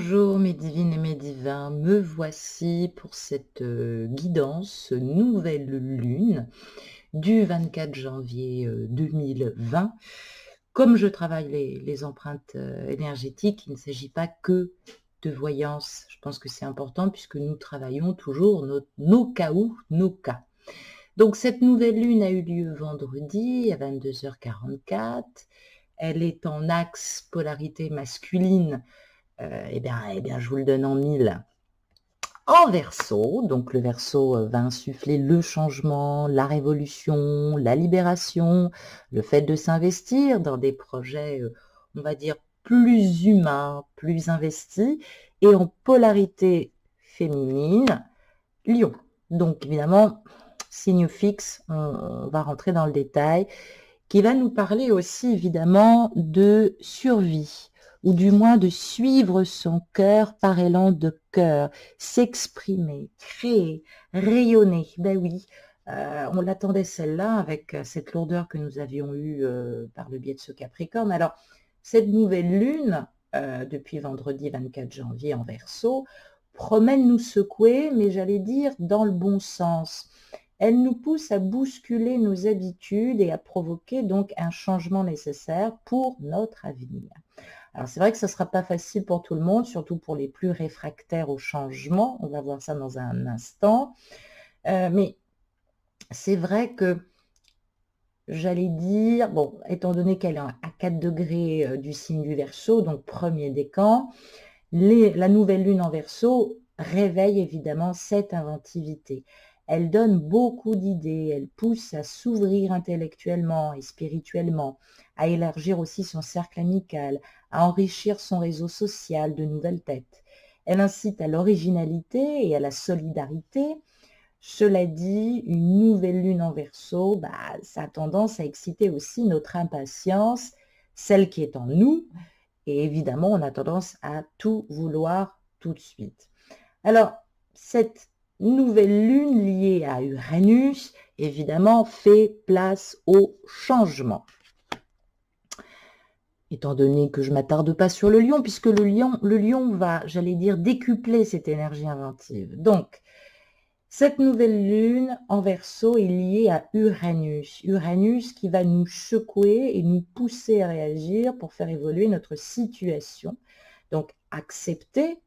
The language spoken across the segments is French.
Bonjour mes divines et mes divins, me voici pour cette guidance nouvelle lune du 24 janvier 2020. Comme je travaille les empreintes énergétiques, il ne s'agit pas que de voyance. Je pense que c'est important puisque nous travaillons toujours nos cas ou nos cas. Donc cette nouvelle lune a eu lieu vendredi à 22h44. Elle est en axe polarité masculine. Je vous le donne en mille. En Verseau, donc le Verseau va insuffler le changement, la révolution, la libération, le fait de s'investir dans des projets, on va dire, plus humains, plus investis, et en polarité féminine, Lion. Donc évidemment, signe fixe, on va rentrer dans le détail, qui va nous parler aussi évidemment de survie, ou du moins de suivre son cœur par élan de cœur, s'exprimer, créer, rayonner. Ben oui, on l'attendait celle-là avec cette lourdeur que nous avions eue par le biais de ce Capricorne. Alors, cette nouvelle lune, depuis vendredi 24 janvier en Verseau, promet de nous secouer, mais j'allais dire dans le bon sens. Elle nous pousse à bousculer nos habitudes et à provoquer donc un changement nécessaire pour notre avenir. Alors c'est vrai que ça ne sera pas facile pour tout le monde, surtout pour les plus réfractaires au changement. On va voir ça dans un instant. Mais c'est vrai que j'allais dire, bon, étant donné qu'elle est à 4 degrés du signe du Verseau, donc premier décan, la nouvelle lune en Verseau réveille évidemment cette inventivité. Elle donne beaucoup d'idées, elle pousse à s'ouvrir intellectuellement et spirituellement, à élargir aussi son cercle amical, à enrichir son réseau social de nouvelles têtes. Elle incite à l'originalité et à la solidarité. Cela dit, une nouvelle lune en Verseau, ça a tendance à exciter aussi notre impatience, celle qui est en nous, et évidemment, on a tendance à tout vouloir tout de suite. Alors, cette nouvelle lune liée à Uranus, évidemment, fait place au changement. Étant donné que je ne m'attarde pas sur le lion, puisque le lion va, j'allais dire, décupler cette énergie inventive. Donc, cette nouvelle lune en Verseau est liée à Uranus. Uranus qui va nous secouer et nous pousser à réagir pour faire évoluer notre situation. Donc, accepter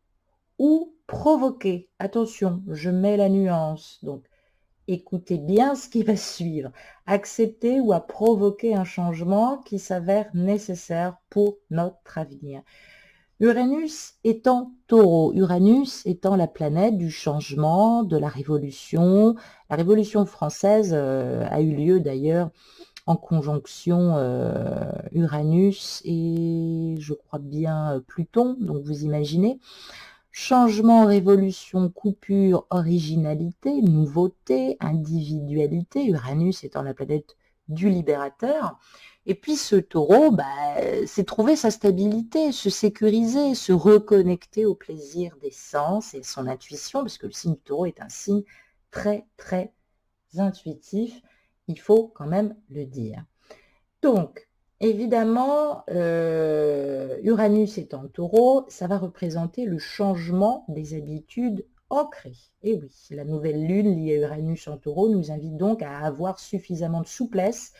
ou provoquer. Attention, je mets la nuance. Donc, écoutez bien ce qui va suivre. Accepter ou à provoquer un changement qui s'avère nécessaire pour notre avenir. Uranus étant Taureau, Uranus étant la planète du changement, de la révolution. La révolution française a eu lieu d'ailleurs en conjonction Uranus et je crois bien Pluton, donc vous imaginez. Changement, révolution, coupure, originalité, nouveauté, individualité, Uranus étant la planète du libérateur. Et puis ce taureau, c'est trouver sa stabilité, se sécuriser, se reconnecter au plaisir des sens et son intuition, parce que le signe du taureau est un signe très, très intuitif, il faut quand même le dire. Donc, évidemment, Uranus étant taureau, ça va représenter le changement des habitudes ancrées. Et oui, la nouvelle lune liée à Uranus en taureau nous invite donc à avoir suffisamment de souplesse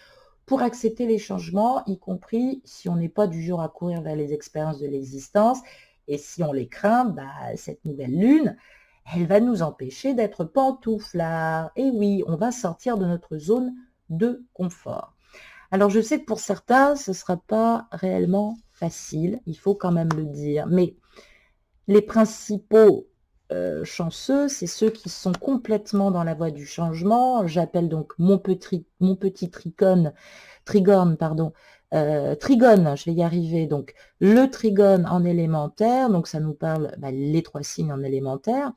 pour accepter les changements, y compris si on n'est pas du genre à courir vers les expériences de l'existence. Et si on les craint, cette nouvelle lune, elle va nous empêcher d'être pantouflards. Et oui, on va sortir de notre zone de confort. Alors je sais que pour certains, ce ne sera pas réellement facile, il faut quand même le dire, mais les principaux chanceux, c'est ceux qui sont complètement dans la voie du changement. J'appelle donc mon petit trigone, je vais y arriver. Donc le trigone en élémentaire, donc ça nous parle les 3 signes en élémentaire,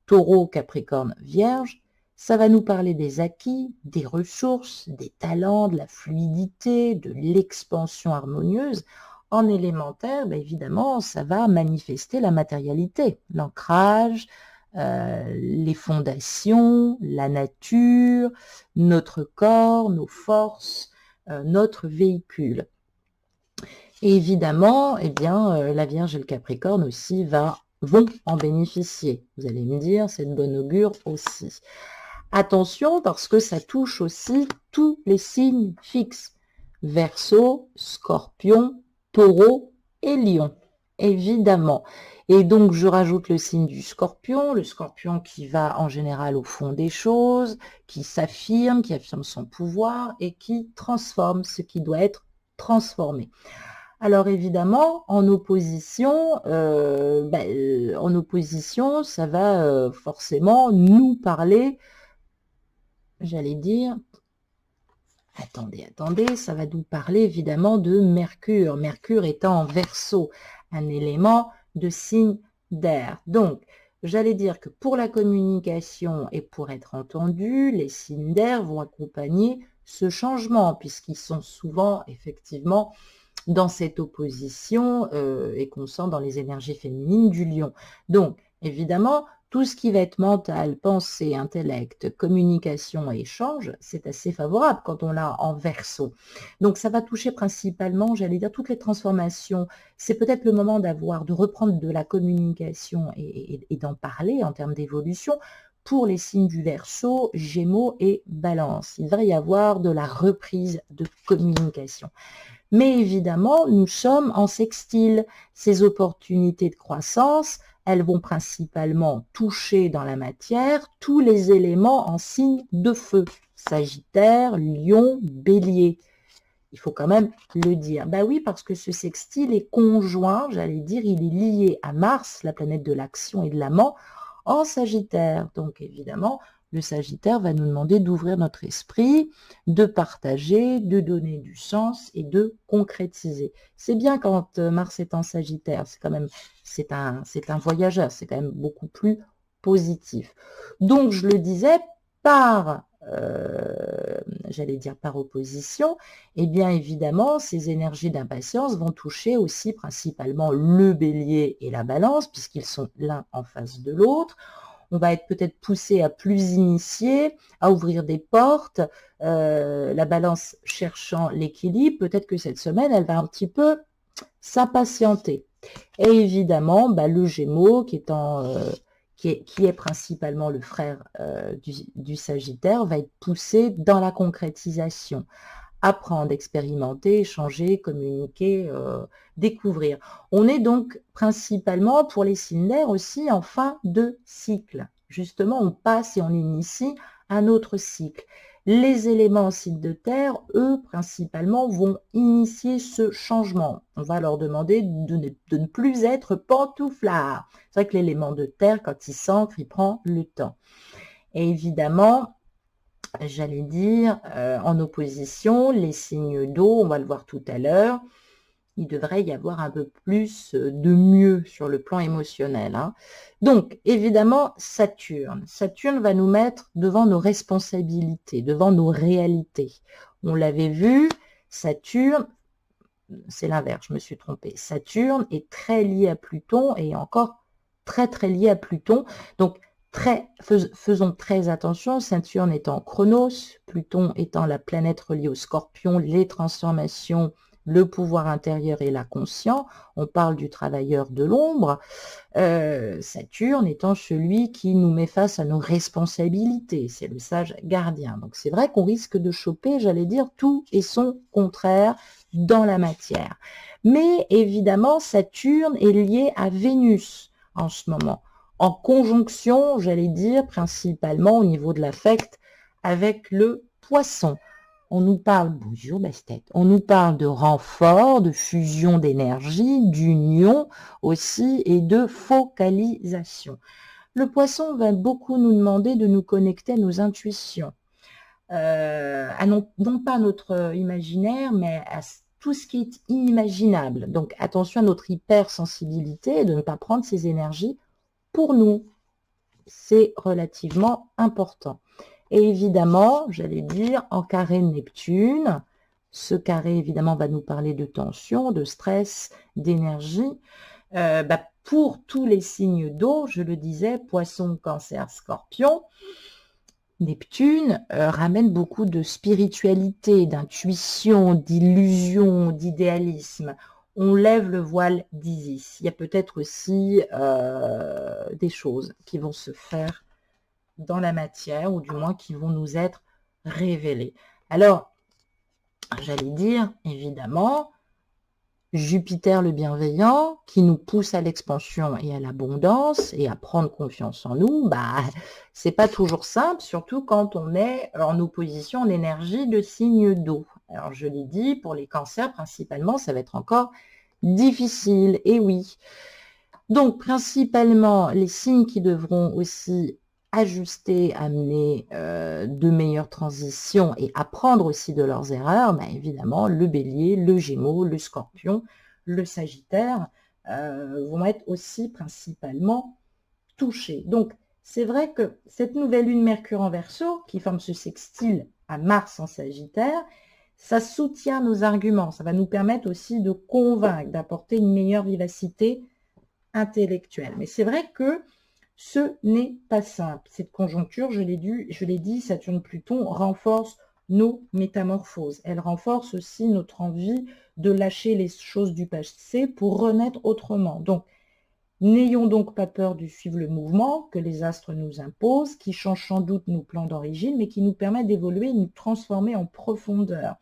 Taureau, Capricorne, Vierge. Ça va nous parler des acquis, des ressources, des talents, de la fluidité, de l'expansion harmonieuse. En élémentaire, évidemment, ça va manifester la matérialité, l'ancrage, les fondations, la nature, notre corps, nos forces, notre véhicule. Et évidemment, eh bien, la Vierge et le Capricorne aussi vont en bénéficier. Vous allez me dire, c'est de bon augure aussi. Attention, parce que ça touche aussi tous les signes fixes. Verseau, Scorpion, Taureau et Lion, évidemment. Et donc, je rajoute le signe du le Scorpion qui va en général au fond des choses, qui s'affirme, qui affirme son pouvoir et qui transforme ce qui doit être transformé. Alors évidemment, en opposition, ça va forcément nous parler, j'allais dire, attendez, ça va nous parler évidemment de Mercure. Mercure étant en Verseau, un élément de signe d'air. Donc, j'allais dire que pour la communication et pour être entendu, les signes d'air vont accompagner ce changement, puisqu'ils sont souvent effectivement dans cette opposition et qu'on sent dans les énergies féminines du lion. Donc, évidemment, tout ce qui va être mental, pensée, intellect, communication et échange, c'est assez favorable quand on l'a en Verseau. Donc, ça va toucher principalement, j'allais dire, toutes les transformations. C'est peut-être le moment de reprendre de la communication et d'en parler en termes d'évolution pour les signes du Verseau, Gémeaux et Balance. Il devrait y avoir de la reprise de communication. Mais évidemment, nous sommes en sextile. Ces opportunités de croissance, elles vont principalement toucher dans la matière tous les éléments en signe de feu. Sagittaire, Lion, Bélier. Il faut quand même le dire. Ben oui, parce que ce sextile est conjoint, j'allais dire, il est lié à Mars, la planète de l'action et de l'amant, en Sagittaire. Donc évidemment, le Sagittaire va nous demander d'ouvrir notre esprit, de partager, de donner du sens et de concrétiser. C'est bien quand Mars est en Sagittaire, c'est un voyageur, c'est quand même beaucoup plus positif. Donc je le disais, j'allais dire par opposition, et bien évidemment, ces énergies d'impatience vont toucher aussi principalement le Bélier et la Balance, puisqu'ils sont l'un en face de l'autre. On va être peut-être poussé à plus initier, à ouvrir des portes, la Balance cherchant l'équilibre. Peut-être que cette semaine, elle va un petit peu s'impatienter. Et évidemment, le Gémeaux, qui est principalement le frère du Sagittaire, va être poussé dans la concrétisation. Apprendre, expérimenter, échanger, communiquer, découvrir. On est donc principalement pour les signes d'air aussi en fin de cycle. Justement, on passe et on initie un autre cycle. Les éléments en signe de terre, eux, principalement, vont initier ce changement. On va leur demander de ne plus être pantouflards. C'est vrai que l'élément de terre, quand il s'ancre, il prend le temps. Et évidemment, j'allais dire, en opposition, les signes d'eau, on va le voir tout à l'heure, il devrait y avoir un peu plus de mieux sur le plan émotionnel. Donc, évidemment, Saturne. Saturne va nous mettre devant nos responsabilités, devant nos réalités. On l'avait vu, Saturne, c'est l'inverse, je me suis trompée. Saturne est très lié à Pluton et encore très très lié à Pluton. Donc, faisons très attention, Saturne étant Chronos, Pluton étant la planète reliée au Scorpion, les transformations, le pouvoir intérieur et la conscience. On parle du travailleur de l'ombre. Saturne étant celui qui nous met face à nos responsabilités, c'est le sage gardien. Donc c'est vrai qu'on risque de choper, j'allais dire, tout et son contraire dans la matière. Mais évidemment, Saturne est lié à Vénus en ce moment, en conjonction, j'allais dire, principalement au niveau de l'affect avec le Poisson. On nous parle, bonjour Bastet, on nous parle de renfort, de fusion d'énergie, d'union aussi et de focalisation. Le Poisson va beaucoup nous demander de nous connecter à nos intuitions, non pas à notre imaginaire, mais à tout ce qui est inimaginable. Donc attention à notre hypersensibilité, de ne pas prendre ces énergies pour nous. C'est relativement important. Et évidemment, j'allais dire, en carré Neptune, ce carré évidemment va nous parler de tension, de stress, d'énergie. Pour tous les signes d'eau, je le disais, Poisson, Cancer, Scorpion, Neptune ramène beaucoup de spiritualité, d'intuition, d'illusion, d'idéalisme. on lève le voile d'Isis. Il y a peut-être aussi des choses qui vont se faire dans la matière, ou du moins qui vont nous être révélées. Alors, j'allais dire, évidemment, Jupiter le bienveillant, qui nous pousse à l'expansion et à l'abondance et à prendre confiance en nous, c'est pas toujours simple, surtout quand on est en opposition en énergie de signe d'eau. Alors je l'ai dit, pour les cancers principalement, ça va être encore difficile, et oui. Donc principalement, les signes qui devront aussi ajuster, amener de meilleures transitions et apprendre aussi de leurs erreurs, évidemment, le bélier, le gémeaux, le scorpion, le sagittaire vont être aussi principalement touchés. Donc, c'est vrai que cette nouvelle lune Mercure en Verseau, qui forme ce sextile à Mars en Sagittaire, ça soutient nos arguments, ça va nous permettre aussi de convaincre, d'apporter une meilleure vivacité intellectuelle. Mais c'est vrai que ce n'est pas simple. Cette conjoncture, je l'ai dit, Saturne-Pluton renforce nos métamorphoses. Elle renforce aussi notre envie de lâcher les choses du passé pour renaître autrement. Donc, n'ayons donc pas peur de suivre le mouvement que les astres nous imposent, qui change sans doute nos plans d'origine, mais qui nous permet d'évoluer et de nous transformer en profondeur.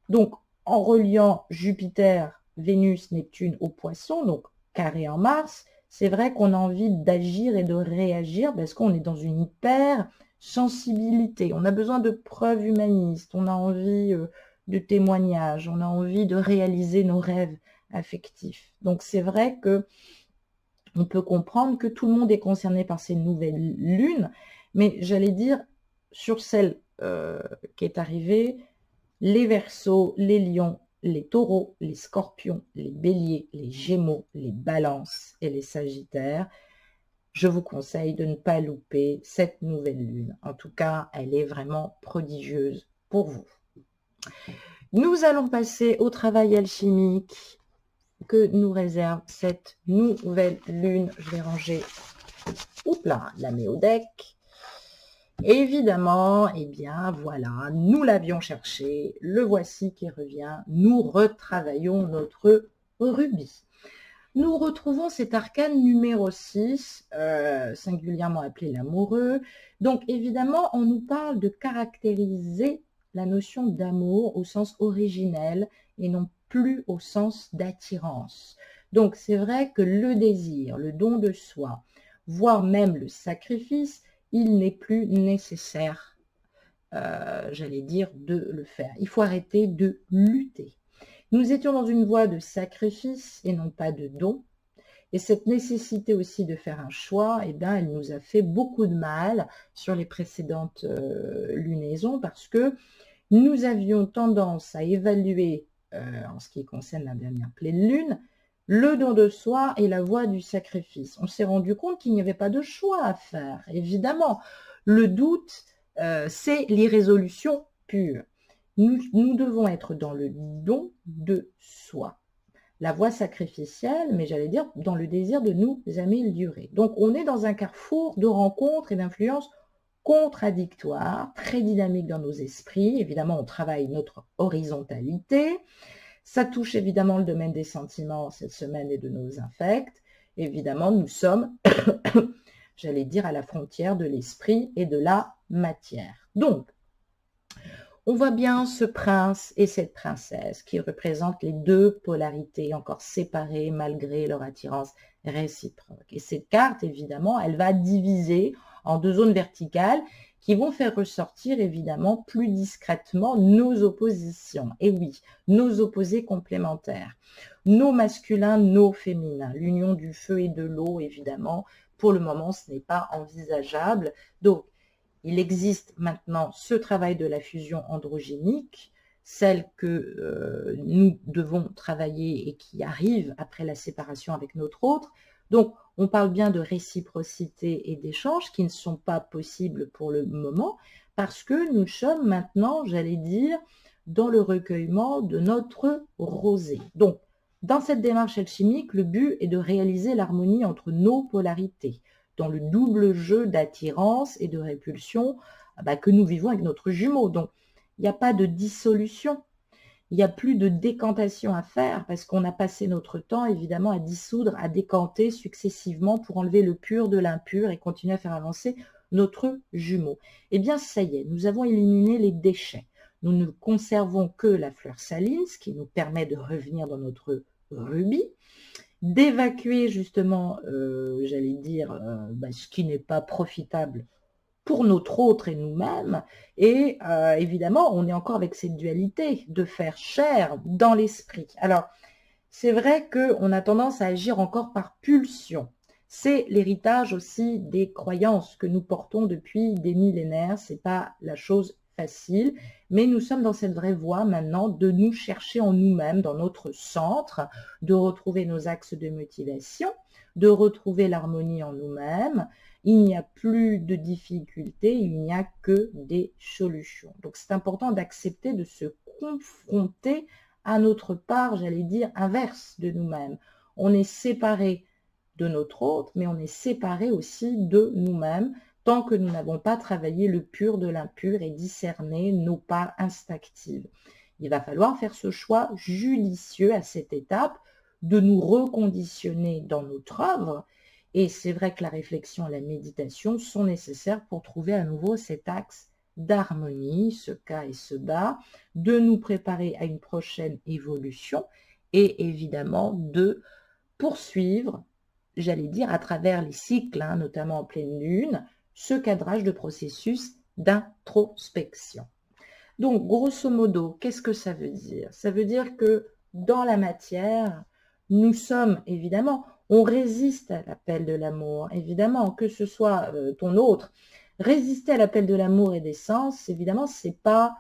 Donc, en reliant Jupiter, Vénus, Neptune au Poisson, donc carré en Mars, c'est vrai qu'on a envie d'agir et de réagir parce qu'on est dans une hyper sensibilité. On a besoin de preuves humanistes, on a envie de témoignages, on a envie de réaliser nos rêves affectifs. Donc c'est vrai que on peut comprendre que tout le monde est concerné par ces nouvelles lunes, mais j'allais dire, sur celle qui est arrivée, les Verseaux, les Lions, les Taureaux, les Scorpions, les Béliers, les Gémeaux, les Balances et les Sagittaires, je vous conseille de ne pas louper cette nouvelle lune. En tout cas, elle est vraiment prodigieuse pour vous. Nous allons passer au travail alchimique que nous réserve cette nouvelle lune. Je vais ranger, la mets au deck. Évidemment, voilà, nous l'avions cherché, le voici qui revient. Nous retravaillons notre rubis. Nous retrouvons cet arcane numéro 6, singulièrement appelé l'amoureux. Donc évidemment, on nous parle de caractériser la notion d'amour au sens originel et non plus au sens d'attirance. Donc c'est vrai que le désir, le don de soi, voire même le sacrifice, il n'est plus nécessaire, j'allais dire, de le faire. Il faut arrêter de lutter. Nous étions dans une voie de sacrifice et non pas de don. Et cette nécessité aussi de faire un choix, elle nous a fait beaucoup de mal sur les précédentes lunaisons parce que nous avions tendance à évaluer, en ce qui concerne la dernière pleine lune, le don de soi et la voie du sacrifice. On s'est rendu compte qu'il n'y avait pas de choix à faire. Évidemment, le doute, c'est l'irrésolution pure. Nous devons être dans le don de soi. La voie sacrificielle, mais j'allais dire dans le désir de nous améliorer. Donc on est dans un carrefour de rencontres et d'influences contradictoires, très dynamiques dans nos esprits. Évidemment, on travaille notre horizontalité. Ça touche évidemment le domaine des sentiments cette semaine et de nos affects. Évidemment, nous sommes, j'allais dire, à la frontière de l'esprit et de la matière. Donc, on voit bien ce prince et cette princesse qui représentent les deux polarités encore séparées malgré leur attirance réciproque. Et cette carte, évidemment, elle va diviser en deux zones verticales qui vont faire ressortir évidemment plus discrètement nos oppositions. Et oui, nos opposés complémentaires. Nos masculins, nos féminins. L'union du feu et de l'eau, évidemment, pour le moment, ce n'est pas envisageable. Donc, il existe maintenant ce travail de la fusion androgénique, celle que nous devons travailler et qui arrive après la séparation avec notre autre. Donc, on parle bien de réciprocité et d'échange qui ne sont pas possibles pour le moment parce que nous sommes maintenant, j'allais dire, dans le recueillement de notre rosée. Donc, dans cette démarche alchimique, le but est de réaliser l'harmonie entre nos polarités, dans le double jeu d'attirance et de répulsion que nous vivons avec notre jumeau. Donc, il n'y a pas de dissolution, il n'y a plus de décantation à faire parce qu'on a passé notre temps, évidemment, à dissoudre, à décanter successivement pour enlever le pur de l'impur et continuer à faire avancer notre jumeau. Eh bien, ça y est, nous avons éliminé les déchets. Nous ne conservons que la fleur saline, ce qui nous permet de revenir dans notre rubis, d'évacuer justement, j'allais dire, ce qui n'est pas profitable pour notre autre et nous-mêmes. Et évidemment, on est encore avec cette dualité de faire chair dans l'esprit. Alors, c'est vrai qu'on a tendance à agir encore par pulsion. C'est l'héritage aussi des croyances que nous portons depuis des millénaires. Ce n'est pas la chose facile, mais nous sommes dans cette vraie voie maintenant de nous chercher en nous-mêmes, dans notre centre, de retrouver nos axes de motivation, de retrouver l'harmonie en nous-mêmes. Il n'y a plus de difficultés, il n'y a que des solutions. Donc c'est important d'accepter de se confronter à notre part, j'allais dire, inverse de nous-mêmes. On est séparé de notre autre, mais on est séparé aussi de nous-mêmes tant que nous n'avons pas travaillé le pur de l'impur et discerné nos parts instinctives. Il va falloir faire ce choix judicieux à cette étape de nous reconditionner dans notre œuvre. Et c'est vrai que la réflexion et la méditation sont nécessaires pour trouver à nouveau cet axe d'harmonie, ce cas et ce bas, de nous préparer à une prochaine évolution et évidemment de poursuivre, j'allais dire à travers les cycles, notamment en pleine lune, ce cadrage de processus d'introspection. Donc, grosso modo, qu'est-ce que ça veut dire? Ça veut dire que dans la matière, nous sommes évidemment, on résiste à l'appel de l'amour, évidemment, que ce soit ton autre. Résister à l'appel de l'amour et des sens, évidemment, c'est pas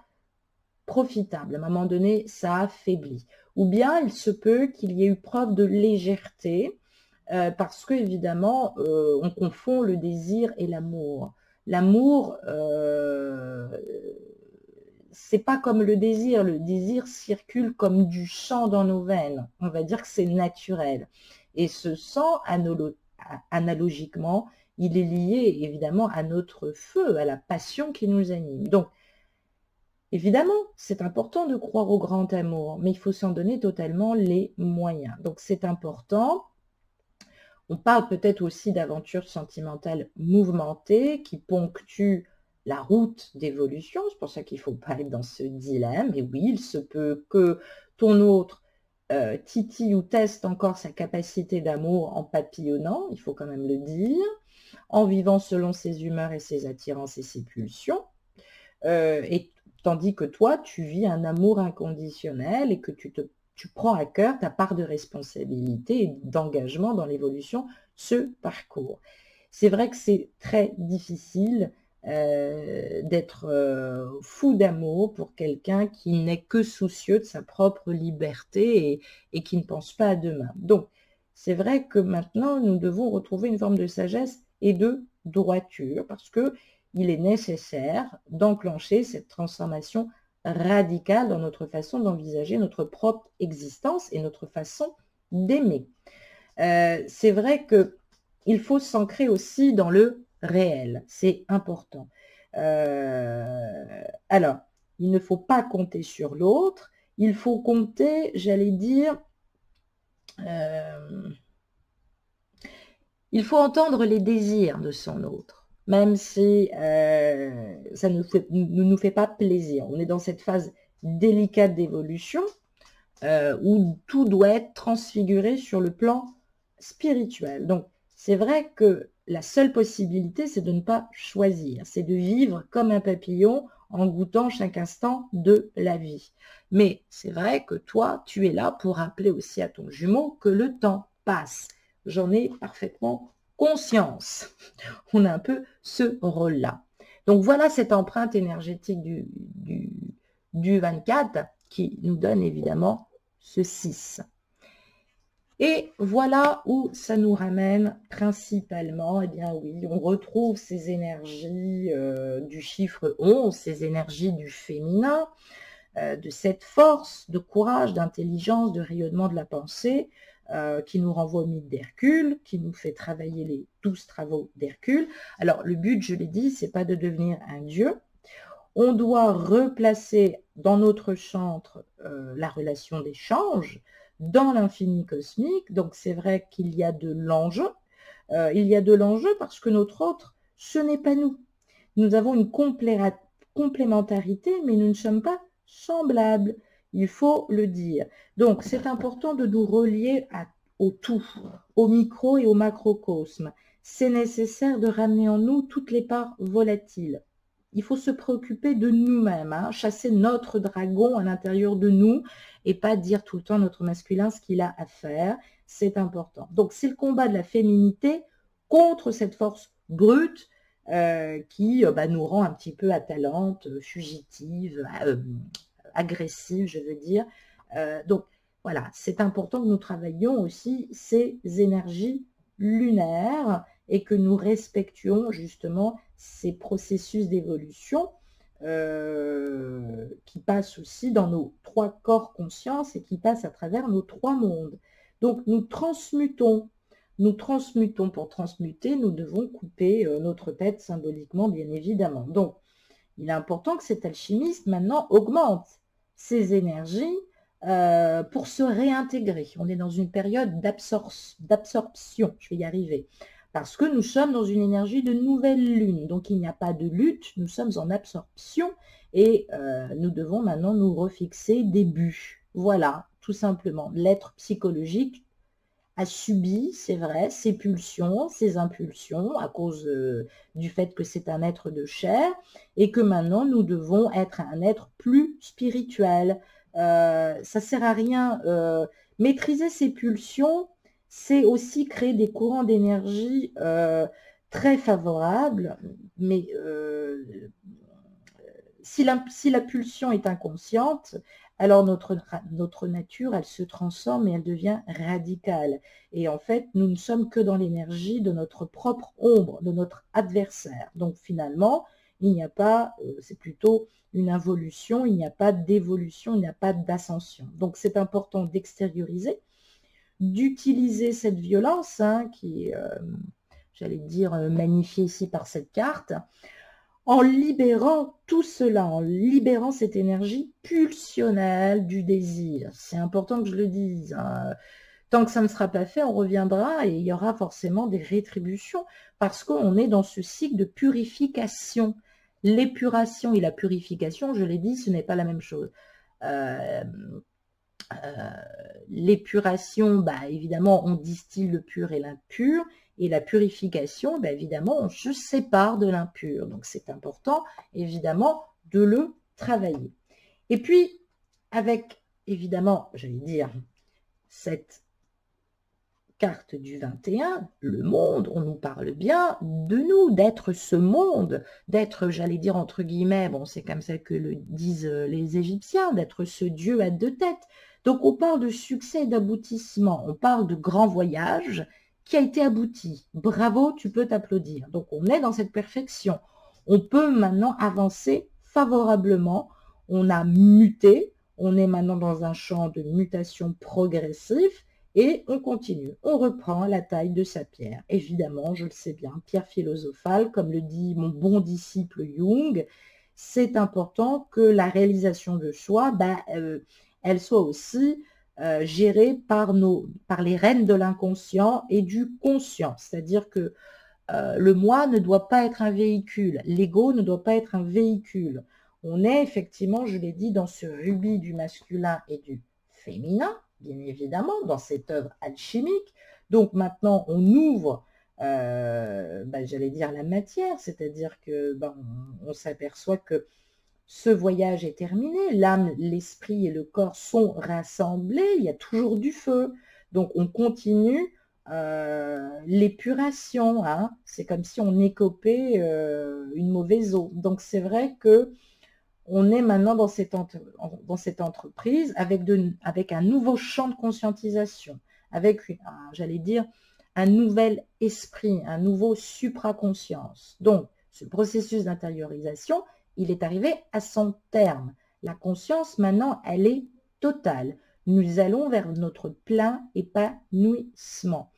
profitable. À un moment donné, ça affaiblit. Ou bien, il se peut qu'il y ait eu preuve de légèreté, parce que évidemment, on confond le désir et l'amour. L'amour, c'est pas comme le désir circule comme du sang dans nos veines, on va dire que c'est naturel. Et ce sang, analogiquement, il est lié évidemment à notre feu, à la passion qui nous anime. Donc, évidemment, c'est important de croire au grand amour, mais il faut s'en donner totalement les moyens. Donc, c'est important. On parle peut-être aussi d'aventures sentimentales mouvementées qui ponctuent la route d'évolution. C'est pour ça qu'il ne faut pas être dans ce dilemme. Et oui, il se peut que ton autre titille ou teste encore sa capacité d'amour en papillonnant, il faut quand même le dire, en vivant selon ses humeurs et ses attirances et ses pulsions. Et tandis que toi, tu vis un amour inconditionnel et que tu prends à cœur ta part de responsabilité et d'engagement dans l'évolution, ce parcours. C'est vrai que c'est très difficile d'être fou d'amour pour quelqu'un qui n'est que soucieux de sa propre liberté et qui ne pense pas à demain. Donc, c'est vrai que maintenant, nous devons retrouver une forme de sagesse et de droiture parce que il est nécessaire d'enclencher cette transformation radicale dans notre façon d'envisager notre propre existence et notre façon d'aimer. C'est vrai qu'il faut s'ancrer aussi dans le réel, c'est important. Alors, il ne faut pas compter sur l'autre, il faut compter, j'allais dire, il faut entendre les désirs de son autre, même si ça ne nous fait pas plaisir. On est dans cette phase délicate d'évolution où tout doit être transfiguré sur le plan spirituel. Donc, c'est vrai que la seule possibilité, c'est de ne pas choisir, c'est de vivre comme un papillon en goûtant chaque instant de la vie. Mais c'est vrai que toi, tu es là pour rappeler aussi à ton jumeau que le temps passe. J'en ai parfaitement conscience. On a un peu ce rôle-là. Donc voilà cette empreinte énergétique du 24 qui nous donne évidemment ce 6. Et voilà où ça nous ramène principalement, eh bien oui, on retrouve ces énergies du chiffre 11, ces énergies du féminin, de cette force, de courage, d'intelligence, de rayonnement de la pensée, qui nous renvoie au mythe d'Hercule, qui nous fait travailler les 12 travaux d'Hercule. Alors le but, je l'ai dit, c'est pas de devenir un dieu. On doit replacer dans notre chantre la relation d'échange dans l'infini cosmique. Donc, c'est vrai qu'il y a de l'enjeu. Il y a de l'enjeu parce que notre autre, ce n'est pas nous. Nous avons une complémentarité, mais nous ne sommes pas semblables. Il faut le dire. Donc, c'est important de nous relier au tout, au micro et au macrocosme. C'est nécessaire de ramener en nous toutes les parts volatiles. Il faut se préoccuper de nous-mêmes, hein, chasser notre dragon à l'intérieur de nous et pas dire tout le temps notre masculin ce qu'il a à faire. C'est important. Donc, c'est le combat de la féminité contre cette force brute qui nous rend un petit peu atalante, fugitive, agressive, je veux dire. Donc, voilà, c'est important que nous travaillions aussi ces énergies lunaires et que nous respections justement ces processus d'évolution qui passent aussi dans nos 3 corps conscience et qui passent à travers nos 3 mondes. Donc, nous transmutons. Pour transmuter, nous devons couper notre tête symboliquement, bien évidemment. Donc, il est important que cet alchimiste, maintenant, augmente ses énergies pour se réintégrer. On est dans une période d'absorption, je vais y arriver, parce que nous sommes dans une énergie de nouvelle lune. Donc, il n'y a pas de lutte, nous sommes en absorption et nous devons maintenant nous refixer des buts. Voilà, tout simplement. L'être psychologique a subi, c'est vrai, ses pulsions, ses impulsions à cause du fait que c'est un être de chair et que maintenant nous devons être un être plus spirituel. Ça ne sert à rien. Maîtriser ses pulsions, c'est aussi créer des courants d'énergie très favorables, mais si la pulsion est inconsciente, alors notre nature, elle se transforme et elle devient radicale. Et en fait, nous ne sommes que dans l'énergie de notre propre ombre, de notre adversaire. Donc finalement, il n'y a pas, c'est plutôt une involution, il n'y a pas d'évolution, il n'y a pas d'ascension. Donc c'est important d'extérioriser, d'utiliser cette violence qui est, j'allais dire, magnifiée ici par cette carte, en libérant tout cela, en libérant cette énergie pulsionnelle du désir. C'est important que je le dise. Hein. Tant que ça ne sera pas fait, on reviendra et il y aura forcément des rétributions parce qu'on est dans ce cycle de purification. L'épuration et la purification, je l'ai dit, ce n'est pas la même chose. L'épuration, évidemment, on distille le pur et l'impur. Et la purification, évidemment, on se sépare de l'impur. Donc, c'est important, évidemment, de le travailler. Et puis, avec, évidemment, j'allais dire, cette carte du 21, le monde, on nous parle bien de nous, d'être ce monde, d'être, j'allais dire, entre guillemets, bon, c'est comme ça que le disent les Égyptiens, d'être ce Dieu à 2 têtes. Donc, on parle de succès et d'aboutissement, on parle de grand voyage, qui a été abouti. Bravo, tu peux t'applaudir. Donc, on est dans cette perfection. On peut maintenant avancer favorablement. On a muté. On est maintenant dans un champ de mutation progressif et on continue. On reprend la taille de sa pierre. Évidemment, je le sais bien, pierre philosophale, comme le dit mon bon disciple Jung, c'est important que la réalisation de soi, elle soit aussi gérée par les rênes de l'inconscient et du conscient. C'est-à-dire que le moi ne doit pas être un véhicule, l'ego ne doit pas être un véhicule. On est effectivement, je l'ai dit, dans ce rubis du masculin et du féminin, bien évidemment, dans cette œuvre alchimique. Donc maintenant, on ouvre, j'allais dire, la matière, c'est-à-dire que on s'aperçoit que ce voyage est terminé, l'âme, l'esprit et le corps sont rassemblés, il y a toujours du feu. Donc on continue l'épuration, hein. C'est comme si on écopait une mauvaise eau. Donc c'est vrai que on est maintenant dans cette entreprise avec un nouveau champ de conscientisation, avec, j'allais dire, un nouvel esprit, un nouveau supraconscience. Donc ce processus d'intériorisation, il est arrivé à son terme. La conscience, maintenant, elle est totale. Nous allons vers notre plein épanouissement.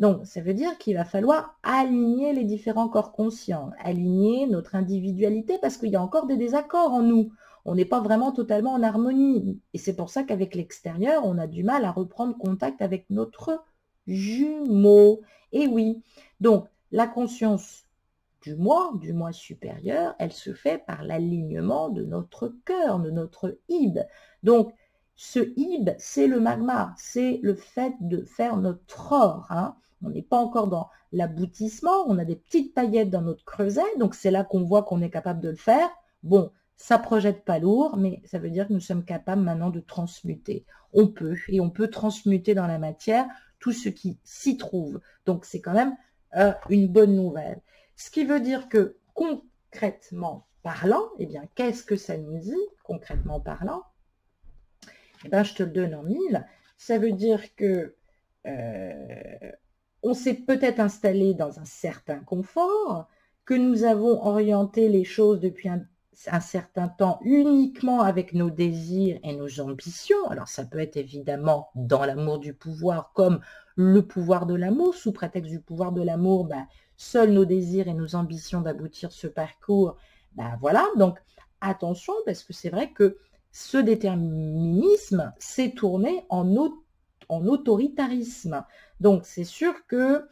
Donc, ça veut dire qu'il va falloir aligner les différents corps conscients, aligner notre individualité, parce qu'il y a encore des désaccords en nous. On n'est pas vraiment totalement en harmonie. Et c'est pour ça qu'avec l'extérieur, on a du mal à reprendre contact avec notre jumeau. Et oui, donc la conscience du moi supérieur, elle se fait par l'alignement de notre cœur, de notre id. Donc, ce id, c'est le magma, c'est le fait de faire notre or. Hein. On n'est pas encore dans l'aboutissement, on a des petites paillettes dans notre creuset, donc c'est là qu'on voit qu'on est capable de le faire. Bon, ça projette pas lourd, mais ça veut dire que nous sommes capables maintenant de transmuter. On peut, et on peut transmuter dans la matière tout ce qui s'y trouve. Donc, c'est quand même une bonne nouvelle. Ce qui veut dire que concrètement parlant, eh bien, qu'est-ce que ça nous dit, concrètement parlant? Eh bien, je te le donne en mille. Ça veut dire que on s'est peut-être installé dans un certain confort, que nous avons orienté les choses depuis un certain temps uniquement avec nos désirs et nos ambitions. Alors, ça peut être évidemment dans l'amour du pouvoir comme le pouvoir de l'amour. Sous prétexte du pouvoir de l'amour, ben, seuls nos désirs et nos ambitions d'aboutir ce parcours, ben voilà. Donc, attention, parce que c'est vrai que ce déterminisme s'est tourné en autoritarisme. Donc, c'est sûr que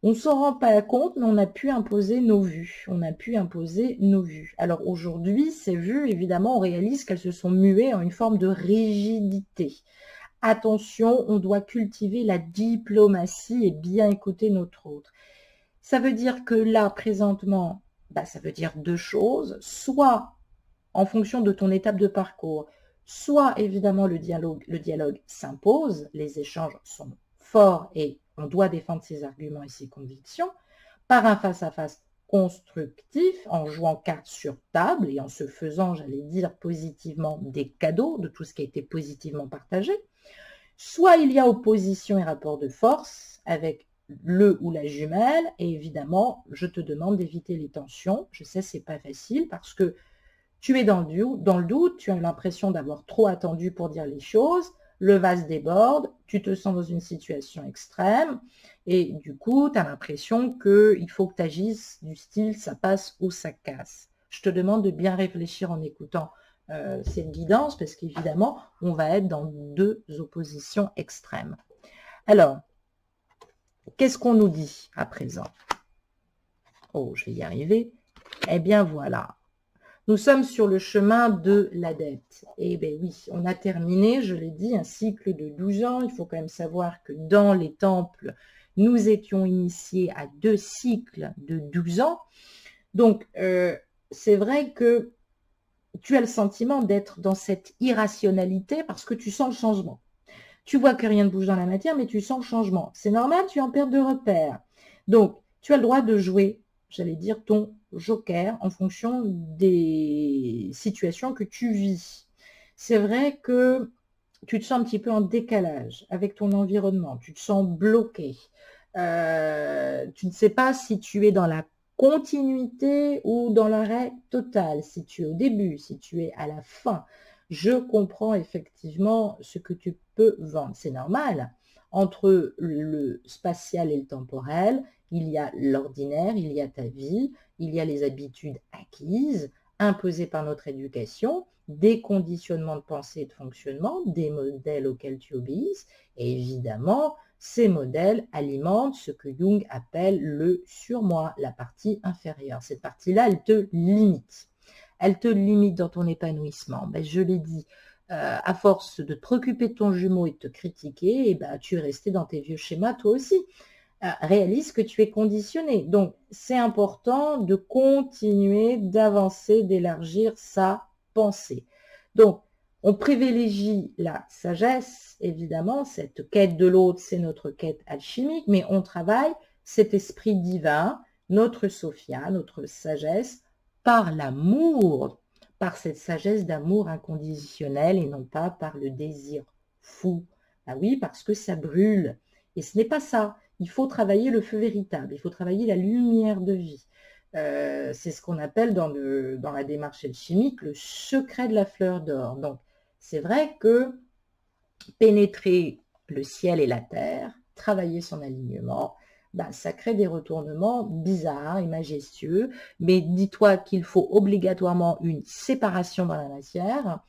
on ne s'en rend pas compte, mais on a pu imposer nos vues. On a pu imposer nos vues. Alors aujourd'hui, ces vues, évidemment, on réalise qu'elles se sont muées en une forme de rigidité. Attention, on doit cultiver la diplomatie et bien écouter notre autre. Ça veut dire que là, présentement, bah, ça veut dire deux choses. Soit en fonction de ton étape de parcours, soit évidemment le dialogue s'impose, les échanges sont forts et on doit défendre ses arguments et ses convictions, par un face-à-face constructif, en jouant carte sur table et en se faisant, j'allais dire, positivement des cadeaux de tout ce qui a été positivement partagé. Soit il y a opposition et rapport de force avec le ou la jumelle, et évidemment, je te demande d'éviter les tensions. Je sais, c'est pas facile parce que tu es dans le doute, tu as l'impression d'avoir trop attendu pour dire les choses, le vase déborde, tu te sens dans une situation extrême, et du coup, tu as l'impression qu'il faut que tu agisses du style ça passe ou ça casse. Je te demande de bien réfléchir en écoutant cette guidance, parce qu'évidemment, on va être dans deux oppositions extrêmes. Alors, qu'est-ce qu'on nous dit à présent? Oh, je vais y arriver. Eh bien, voilà. Nous sommes sur le chemin de l'adepte. Et bien oui, on a terminé, je l'ai dit, un cycle de 12 ans. Il faut quand même savoir que dans les temples, nous étions initiés à 2 cycles de 12 ans. Donc, c'est vrai que tu as le sentiment d'être dans cette irrationalité parce que tu sens le changement. Tu vois que rien ne bouge dans la matière, mais tu sens le changement. C'est normal, tu es en perte de repère. Donc, tu as le droit de jouer, j'allais dire, ton joker en fonction des situations que tu vis. C'est vrai que tu te sens un petit peu en décalage avec ton environnement, tu te sens bloqué. Tu ne sais pas si tu es dans la continuité ou dans l'arrêt total, si tu es au début, si tu es à la fin. Je comprends effectivement ce que tu peux vendre. C'est normal. Entre le spatial et le temporel, il y a l'ordinaire, il y a ta vie, il y a les habitudes acquises, imposées par notre éducation, des conditionnements de pensée et de fonctionnement, des modèles auxquels tu obéisses, et évidemment, ces modèles alimentent ce que Jung appelle le surmoi, la partie inférieure. Cette partie-là, elle te limite. Elle te limite dans ton épanouissement. Ben, je l'ai dit, à force de te préoccuper de ton jumeau et de te critiquer, et ben, tu es resté dans tes vieux schémas toi aussi. Réalise que tu es conditionné. Donc, c'est important de continuer, d'avancer, d'élargir sa pensée. Donc, on privilégie la sagesse, évidemment, cette quête de l'autre, c'est notre quête alchimique, mais on travaille cet esprit divin, notre Sophia, notre sagesse, par l'amour, par cette sagesse d'amour inconditionnel et non pas par le désir fou. Ah oui, parce que ça brûle. Et ce n'est pas ça. Il faut travailler le feu véritable, il faut travailler la lumière de vie. C'est ce qu'on appelle dans la démarche alchimique le secret de la fleur d'or. Donc, c'est vrai que pénétrer le ciel et la terre, travailler son alignement, bah, ça crée des retournements bizarres et majestueux. Mais dis-toi qu'il faut obligatoirement une séparation dans la matière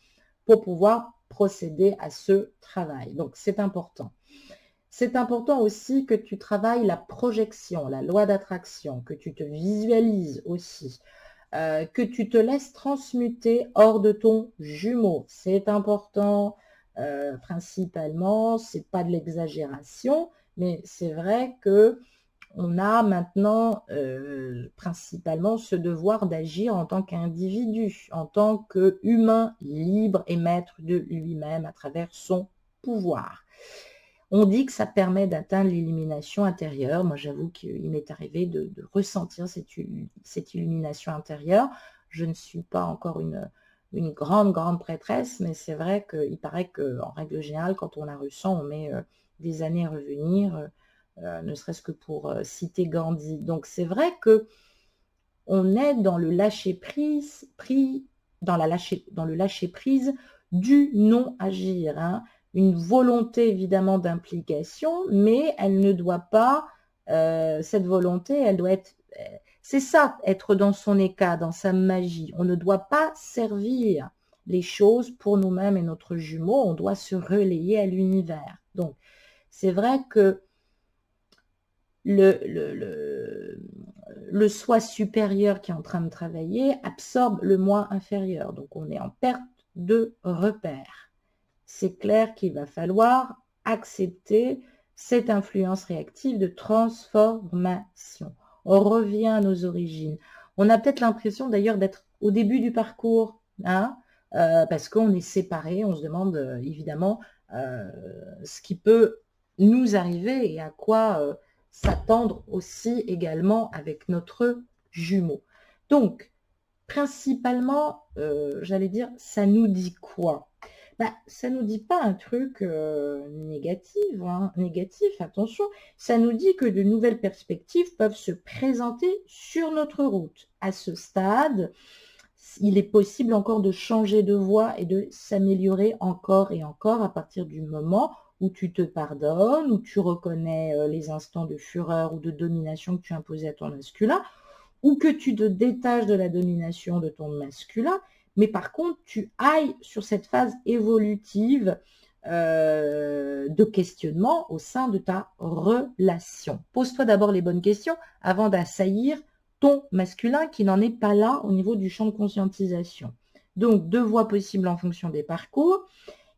pour pouvoir procéder à ce travail. Donc, c'est important. C'est important aussi que tu travailles la projection, la loi d'attraction, que tu te visualises aussi, que tu te laisses transmuter hors de ton jumeau. C'est important, principalement, c'est pas de l'exagération, mais c'est vrai que on a maintenant principalement ce devoir d'agir en tant qu'individu, en tant qu'humain libre et maître de lui-même à travers son pouvoir. On dit que ça permet d'atteindre l'illumination intérieure. Moi, j'avoue qu'il m'est arrivé de ressentir cette illumination intérieure. Je ne suis pas encore une grande prêtresse, mais c'est vrai qu'il paraît qu'en règle générale, quand on la ressent, on met des années à revenir, ne serait-ce que pour citer Gandhi. Donc, c'est vrai que on est dans le lâcher-prise, dans le lâcher-prise du non-agir, hein. Une volonté évidemment d'implication, mais elle ne doit pas, cette volonté, elle doit être, c'est ça, être dans son état, dans sa magie. On ne doit pas servir les choses pour nous-mêmes et notre jumeau, on doit se relayer à l'univers. Donc, c'est vrai que le soi supérieur qui est en train de travailler absorbe le moi inférieur. Donc, on est en perte de repère. C'est clair qu'il va falloir accepter cette influence réactive de transformation. On revient à nos origines. On a peut-être l'impression d'ailleurs d'être au début du parcours, hein, parce qu'on est séparés. On se demande évidemment ce qui peut nous arriver et à quoi s'attendre aussi également avec notre jumeau. Donc, principalement, j'allais dire, ça nous dit quoi? Bah, ça nous dit pas un truc négatif, hein, négatif, attention, ça nous dit que de nouvelles perspectives peuvent se présenter sur notre route. À ce stade, il est possible encore de changer de voie et de s'améliorer encore et encore à partir du moment où tu te pardonnes, où tu reconnais les instants de fureur ou de domination que tu imposais à ton masculin, ou que tu te détaches de la domination de ton masculin, mais par contre, tu ailles sur cette phase évolutive de questionnement au sein de ta relation. Pose-toi d'abord les bonnes questions avant d'assaillir ton masculin qui n'en est pas là au niveau du champ de conscientisation. Donc, deux voies possibles en fonction des parcours.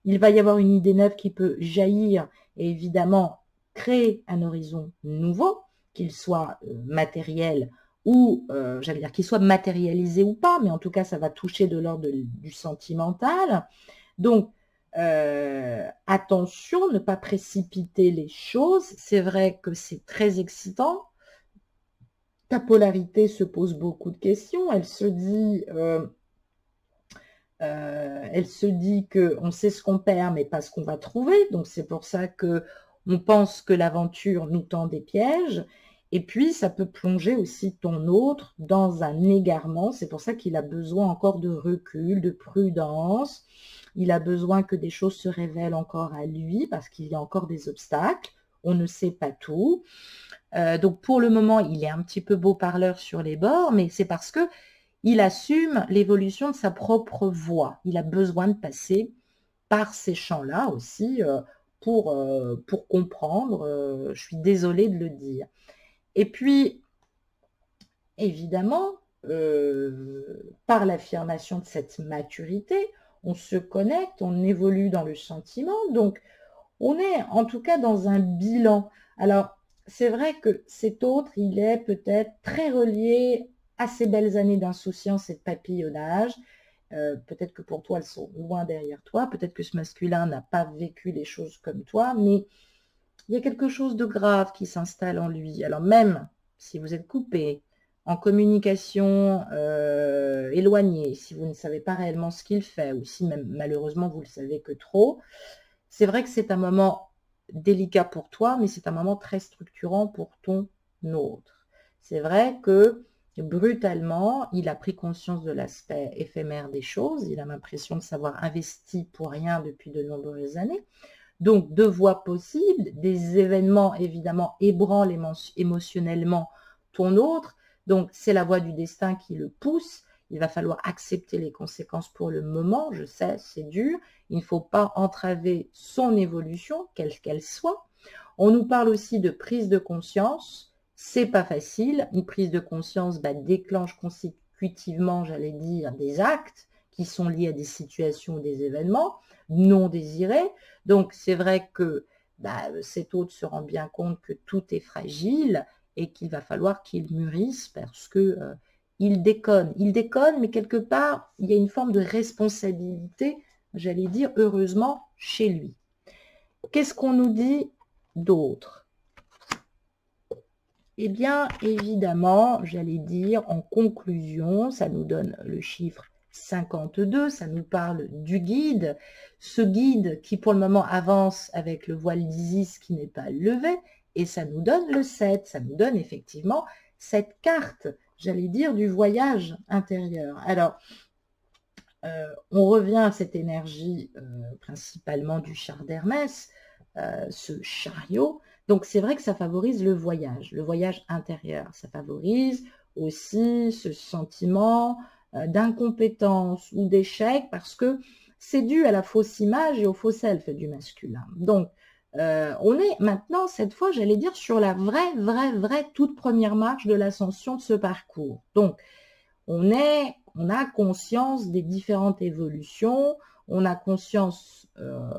Il va y avoir une idée neuve qui peut jaillir et évidemment créer un horizon nouveau, qu'il soit matériel ou, j'allais dire, qu'il soit matérialisé ou pas, mais en tout cas, ça va toucher de l'ordre du sentimental. Donc, attention, ne pas précipiter les choses. C'est vrai que c'est très excitant. Ta polarité se pose beaucoup de questions. Elle se dit qu'on sait ce qu'on perd, mais pas ce qu'on va trouver. Donc, c'est pour ça qu'on pense que l'aventure nous tend des pièges. Et puis, ça peut plonger aussi ton autre dans un égarement. C'est pour ça qu'il a besoin encore de recul, de prudence. Il a besoin que des choses se révèlent encore à lui parce qu'il y a encore des obstacles. On ne sait pas tout. Donc, pour le moment, il est un petit peu beau parleur sur les bords, mais c'est parce que il assume l'évolution de sa propre voie. Il a besoin de passer par ces champs-là aussi pour comprendre. Je suis désolée de le dire. Et puis, évidemment, par l'affirmation de cette maturité, on se connecte, on évolue dans le sentiment. Donc, on est en tout cas dans un bilan. Alors, c'est vrai que cet autre, il est peut-être très relié à ces belles années d'insouciance et de papillonnage. Peut-être que pour toi, elles sont loin derrière toi. Peut-être que ce masculin n'a pas vécu les choses comme toi, mais il y a quelque chose de grave qui s'installe en lui. Alors même si vous êtes coupé, en communication éloignée, si vous ne savez pas réellement ce qu'il fait, ou si même malheureusement vous ne le savez que trop, c'est vrai que c'est un moment délicat pour toi, mais c'est un moment très structurant pour ton autre. C'est vrai que brutalement, il a pris conscience de l'aspect éphémère des choses, il a l'impression de s'avoir investi pour rien depuis de nombreuses années. Donc, deux voies possibles, des événements évidemment ébranlent émotionnellement ton autre. Donc, c'est la voie du destin qui le pousse. Il va falloir accepter les conséquences pour le moment. Je sais, c'est dur. Il ne faut pas entraver son évolution, quelle qu'elle soit. On nous parle aussi de prise de conscience. C'est pas facile. Une prise de conscience déclenche consécutivement, j'allais dire, des actes qui sont liés à des situations ou des événements non désirés. Donc, c'est vrai que cet autre se rend bien compte que tout est fragile et qu'il va falloir qu'il mûrisse parce que il déconne. Il déconne, mais quelque part, il y a une forme de responsabilité, j'allais dire, heureusement, chez lui. Qu'est-ce qu'on nous dit d'autre? Eh bien, évidemment, j'allais dire, en conclusion, ça nous donne le chiffre 52, ça nous parle du guide. Ce guide qui, pour le moment, avance avec le voile d'Isis qui n'est pas levé, et ça nous donne le 7, ça nous donne effectivement cette carte, j'allais dire, du voyage intérieur. Alors, on revient à cette énergie principalement du char d'Hermès, ce chariot. Donc, c'est vrai que ça favorise le voyage intérieur. Ça favorise aussi ce sentiment d'incompétence ou d'échec parce que c'est dû à la fausse image et au faux self du masculin. Donc, on est maintenant, cette fois, j'allais dire, sur la vraie toute première marche de l'ascension de ce parcours. Donc, on a conscience des différentes évolutions, on a conscience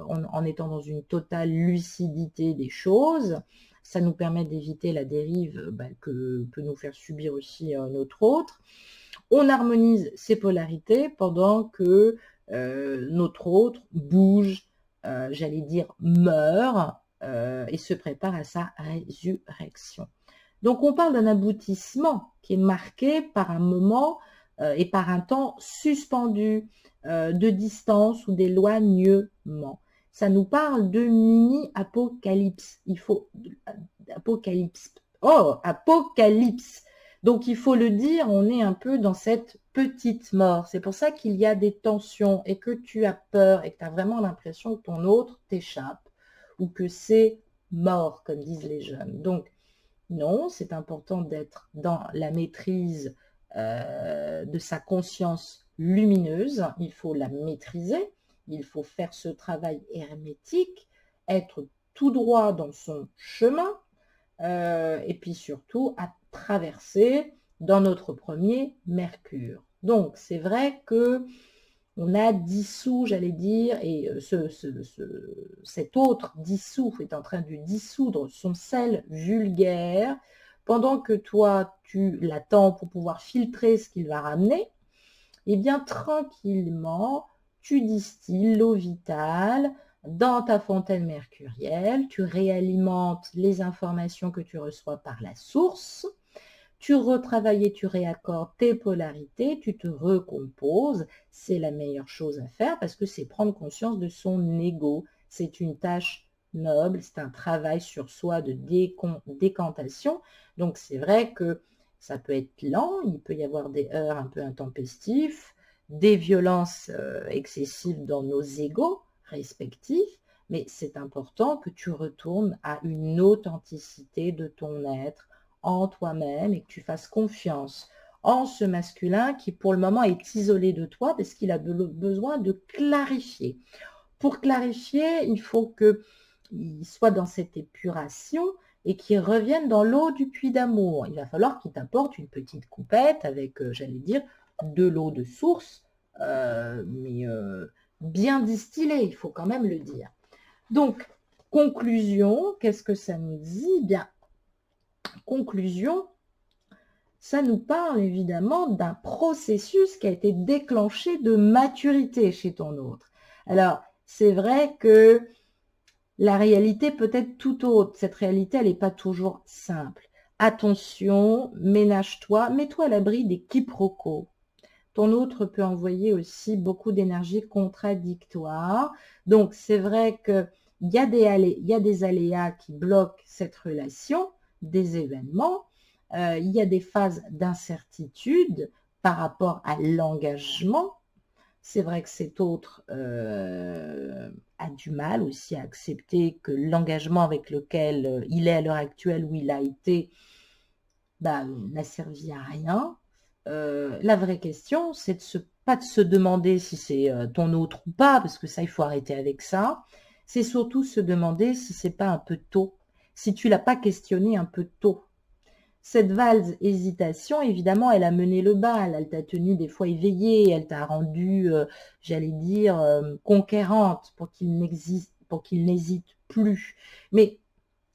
en étant dans une totale lucidité des choses. Ça nous permet d'éviter la dérive que peut nous faire subir aussi notre autre. On harmonise ces polarités pendant que notre autre bouge, j'allais dire meurt, et se prépare à sa résurrection. Donc on parle d'un aboutissement qui est marqué par un moment et par un temps suspendu de distance ou d'éloignement. Ça nous parle de mini-apocalypse. Il faut apocalypse. Oh, apocalypse. Donc il faut le dire, on est un peu dans cette petite mort. C'est pour ça qu'il y a des tensions et que tu as peur et que tu as vraiment l'impression que ton autre t'échappe ou que c'est mort, comme disent les jeunes. Donc, non, c'est important d'être dans la maîtrise de sa conscience lumineuse. Il faut la maîtriser, il faut faire ce travail hermétique, être tout droit dans son chemin, et puis surtout à traverser dans notre premier Mercure. Donc, c'est vrai que on a dissous, j'allais dire, et cet autre dissous est en train de dissoudre son sel vulgaire, pendant que toi, tu l'attends pour pouvoir filtrer ce qu'il va ramener, et bien tranquillement, tu distilles l'eau vitale dans ta fontaine mercurielle, tu réalimentes les informations que tu reçois par la source, tu retravailles et tu réaccordes tes polarités, tu te recomposes, c'est la meilleure chose à faire parce que c'est prendre conscience de son ego. C'est une tâche noble, c'est un travail sur soi de décantation. Donc c'est vrai que ça peut être lent, il peut y avoir des heurts un peu intempestifs, des violences excessives dans nos égos respectifs, mais c'est important que tu retournes à une authenticité de ton être, en toi-même et que tu fasses confiance en ce masculin qui pour le moment est isolé de toi parce qu'il a besoin de clarifier. Pour clarifier, il faut qu'il soit dans cette épuration et qu'il revienne dans l'eau du puits d'amour. Il va falloir qu'il t'apporte une petite coupette avec, j'allais dire, de l'eau de source, mais bien distillée, il faut quand même le dire. Donc, conclusion, qu'est-ce que ça nous dit? Bien, conclusion, ça nous parle évidemment d'un processus qui a été déclenché de maturité chez ton autre. Alors, c'est vrai que la réalité peut être tout autre. Cette réalité, elle n'est pas toujours simple. Attention, ménage-toi, mets-toi à l'abri des quiproquos. Ton autre peut envoyer aussi beaucoup d'énergie contradictoire. Donc, c'est vrai qu'il y a des aléas qui bloquent cette relation, des événements. Il y a des phases d'incertitude par rapport à l'engagement. C'est vrai que cet autre a du mal aussi à accepter que l'engagement avec lequel il est à l'heure actuelle, où il a été, n'a servi à rien. La vraie question, c'est pas de se demander si c'est ton autre ou pas, parce que ça, il faut arrêter avec ça. C'est surtout se demander si c'est pas un peu tôt, si tu l'as pas questionné un peu tôt. Cette valse hésitation, évidemment, elle a mené le bal, elle t'a tenu des fois éveillée, elle t'a rendue, j'allais dire, conquérante pour qu'il n'hésite plus. Mais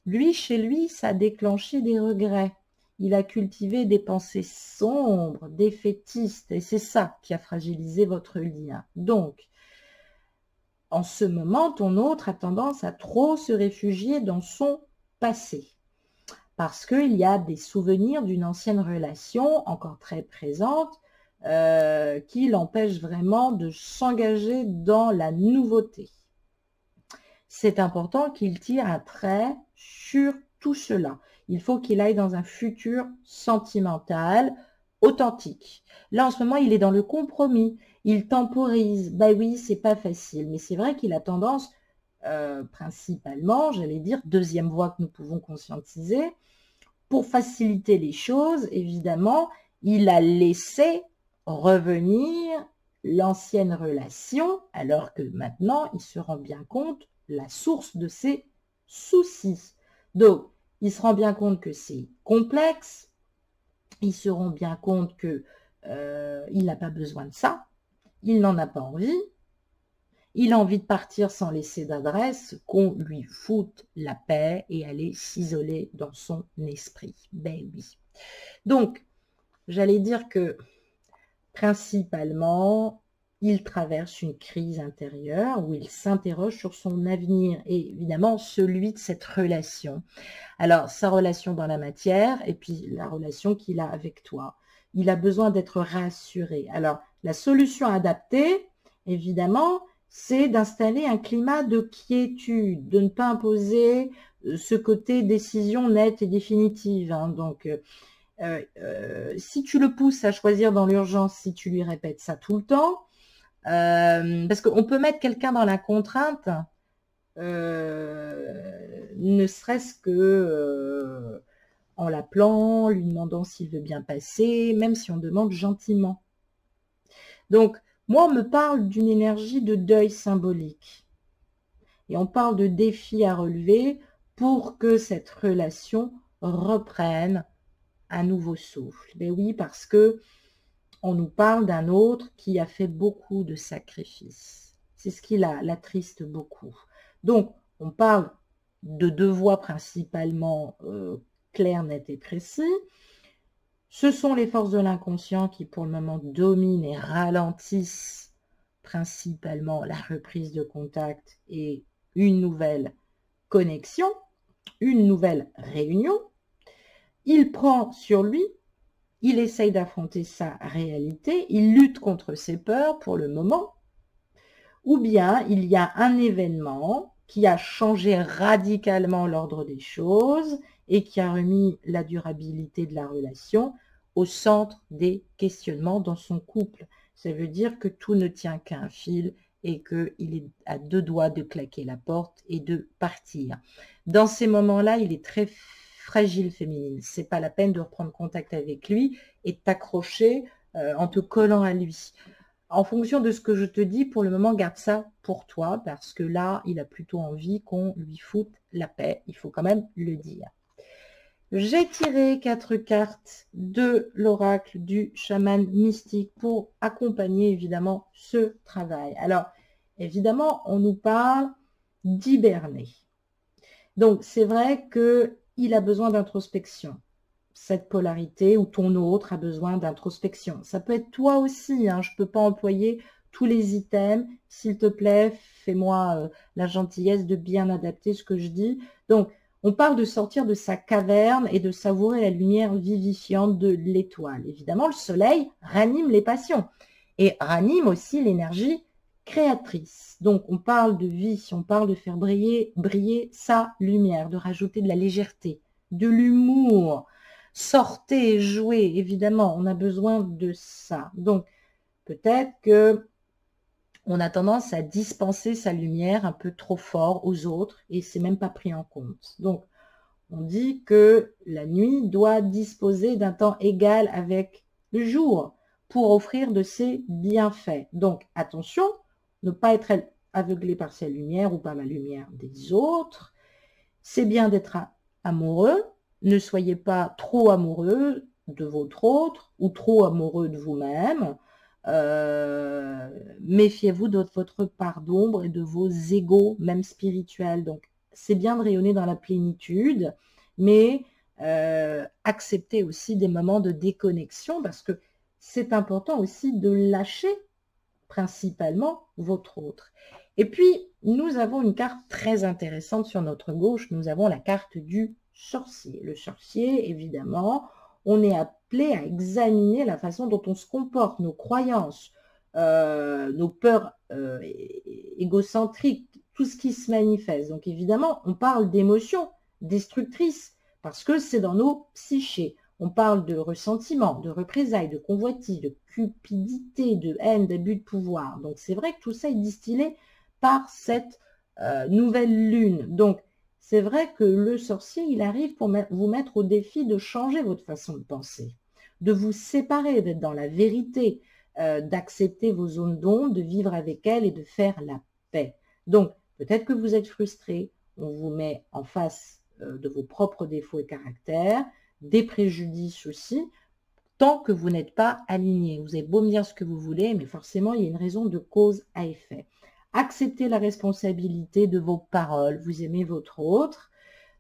lui, chez lui, ça a déclenché des regrets. Il a cultivé des pensées sombres, défaitistes, et c'est ça qui a fragilisé votre lien. Donc, en ce moment, ton autre a tendance à trop se réfugier dans son passé, parce qu'il y a des souvenirs d'une ancienne relation encore très présente qui l'empêchent vraiment de s'engager dans la nouveauté. C'est important qu'il tire un trait sur tout cela. Il faut qu'il aille dans un futur sentimental, authentique. Là, en ce moment, il est dans le compromis. Il temporise. Ben oui, c'est pas facile. Mais c'est vrai qu'il a tendance, principalement, j'allais dire, deuxième voie que nous pouvons conscientiser, pour faciliter les choses, évidemment, il a laissé revenir l'ancienne relation, alors que maintenant, il se rend bien compte la source de ses soucis. Donc, il se rend bien compte que c'est complexe, il se rend bien compte que il n'a pas besoin de ça, il n'en a pas envie, il a envie de partir sans laisser d'adresse, qu'on lui foute la paix et aller s'isoler dans son esprit. Ben oui. Donc, j'allais dire que principalement, il traverse une crise intérieure où il s'interroge sur son avenir et évidemment celui de cette relation. Alors, sa relation dans la matière et puis la relation qu'il a avec toi. Il a besoin d'être rassuré. Alors, la solution adaptée, évidemment, c'est d'installer un climat de quiétude, de ne pas imposer ce côté décision nette et définitive. Hein. Donc, si tu le pousses à choisir dans l'urgence, si tu lui répètes ça tout le temps, parce qu'on peut mettre quelqu'un dans la contrainte, ne serait-ce que en l'appelant, lui demandant s'il veut bien passer, même si on demande gentiment. Donc, moi, on me parle d'une énergie de deuil symbolique. Et on parle de défis à relever pour que cette relation reprenne un nouveau souffle. Mais oui, parce que on nous parle d'un autre qui a fait beaucoup de sacrifices. C'est ce qui l'attriste beaucoup. Donc, on parle de deux voies principalement claires, nettes et précises. Ce sont les forces de l'inconscient qui, pour le moment, dominent et ralentissent principalement la reprise de contact et une nouvelle connexion, une nouvelle réunion. Il prend sur lui, il essaye d'affronter sa réalité, il lutte contre ses peurs pour le moment, ou bien il y a un événement qui a changé radicalement l'ordre des choses et qui a remis la durabilité de la relation au centre des questionnements dans son couple. Ça veut dire que tout ne tient qu'à un fil et qu'il est à deux doigts de claquer la porte et de partir. Dans ces moments-là, il est très fragile féminine. C'est pas la peine de reprendre contact avec lui et de t'accrocher en te collant à lui. En fonction de ce que je te dis, pour le moment, garde ça pour toi, parce que là, il a plutôt envie qu'on lui foute la paix. Il faut quand même le dire. J'ai tiré 4 cartes de l'oracle du chaman mystique pour accompagner évidemment ce travail. Alors, évidemment, on nous parle d'hiberner. Donc, c'est vrai qu'il a besoin d'introspection. Cette polarité ou ton autre a besoin d'introspection. Ça peut être toi aussi, hein, je ne peux pas employer tous les items. S'il te plaît, fais-moi la gentillesse de bien adapter ce que je dis. Donc, on parle de sortir de sa caverne et de savourer la lumière vivifiante de l'étoile. Évidemment, le soleil ranime les passions et ranime aussi l'énergie créatrice. Donc, on parle de vie, on parle de faire briller sa lumière, de rajouter de la légèreté, de l'humour. Sortez, jouez, évidemment, on a besoin de ça. Donc, peut-être que on a tendance à dispenser sa lumière un peu trop fort aux autres et c'est même pas pris en compte. Donc, on dit que la nuit doit disposer d'un temps égal avec le jour pour offrir de ses bienfaits. Donc, attention, ne pas être aveuglé par sa lumière ou par la lumière des autres. C'est bien d'être amoureux. Ne soyez pas trop amoureux de votre autre ou trop amoureux de vous-même. Méfiez-vous de votre part d'ombre et de vos égos, même spirituels. Donc, c'est bien de rayonner dans la plénitude, mais acceptez aussi des moments de déconnexion parce que c'est important aussi de lâcher principalement votre autre. Et puis, nous avons une carte très intéressante sur notre gauche. Nous avons la carte du sorcier. Le sorcier, évidemment, on est appelé à examiner la façon dont on se comporte, nos croyances, nos peurs égocentriques, tout ce qui se manifeste. Donc, évidemment, on parle d'émotions destructrices parce que c'est dans nos psychés. On parle de ressentiment, de représailles, de convoitise, de cupidité, de haine, d'abus de pouvoir. Donc, c'est vrai que tout ça est distillé par cette nouvelle lune. Donc, c'est vrai que le sorcier, il arrive pour vous mettre au défi de changer votre façon de penser, de vous séparer, d'être dans la vérité, d'accepter vos zones d'ombre, de vivre avec elles et de faire la paix. Donc, peut-être que vous êtes frustré, on vous met en face de vos propres défauts et caractères, des préjudices aussi, tant que vous n'êtes pas aligné. Vous avez beau me dire ce que vous voulez, mais forcément, il y a une raison de cause à effet. Acceptez la responsabilité de vos paroles. Vous aimez votre autre.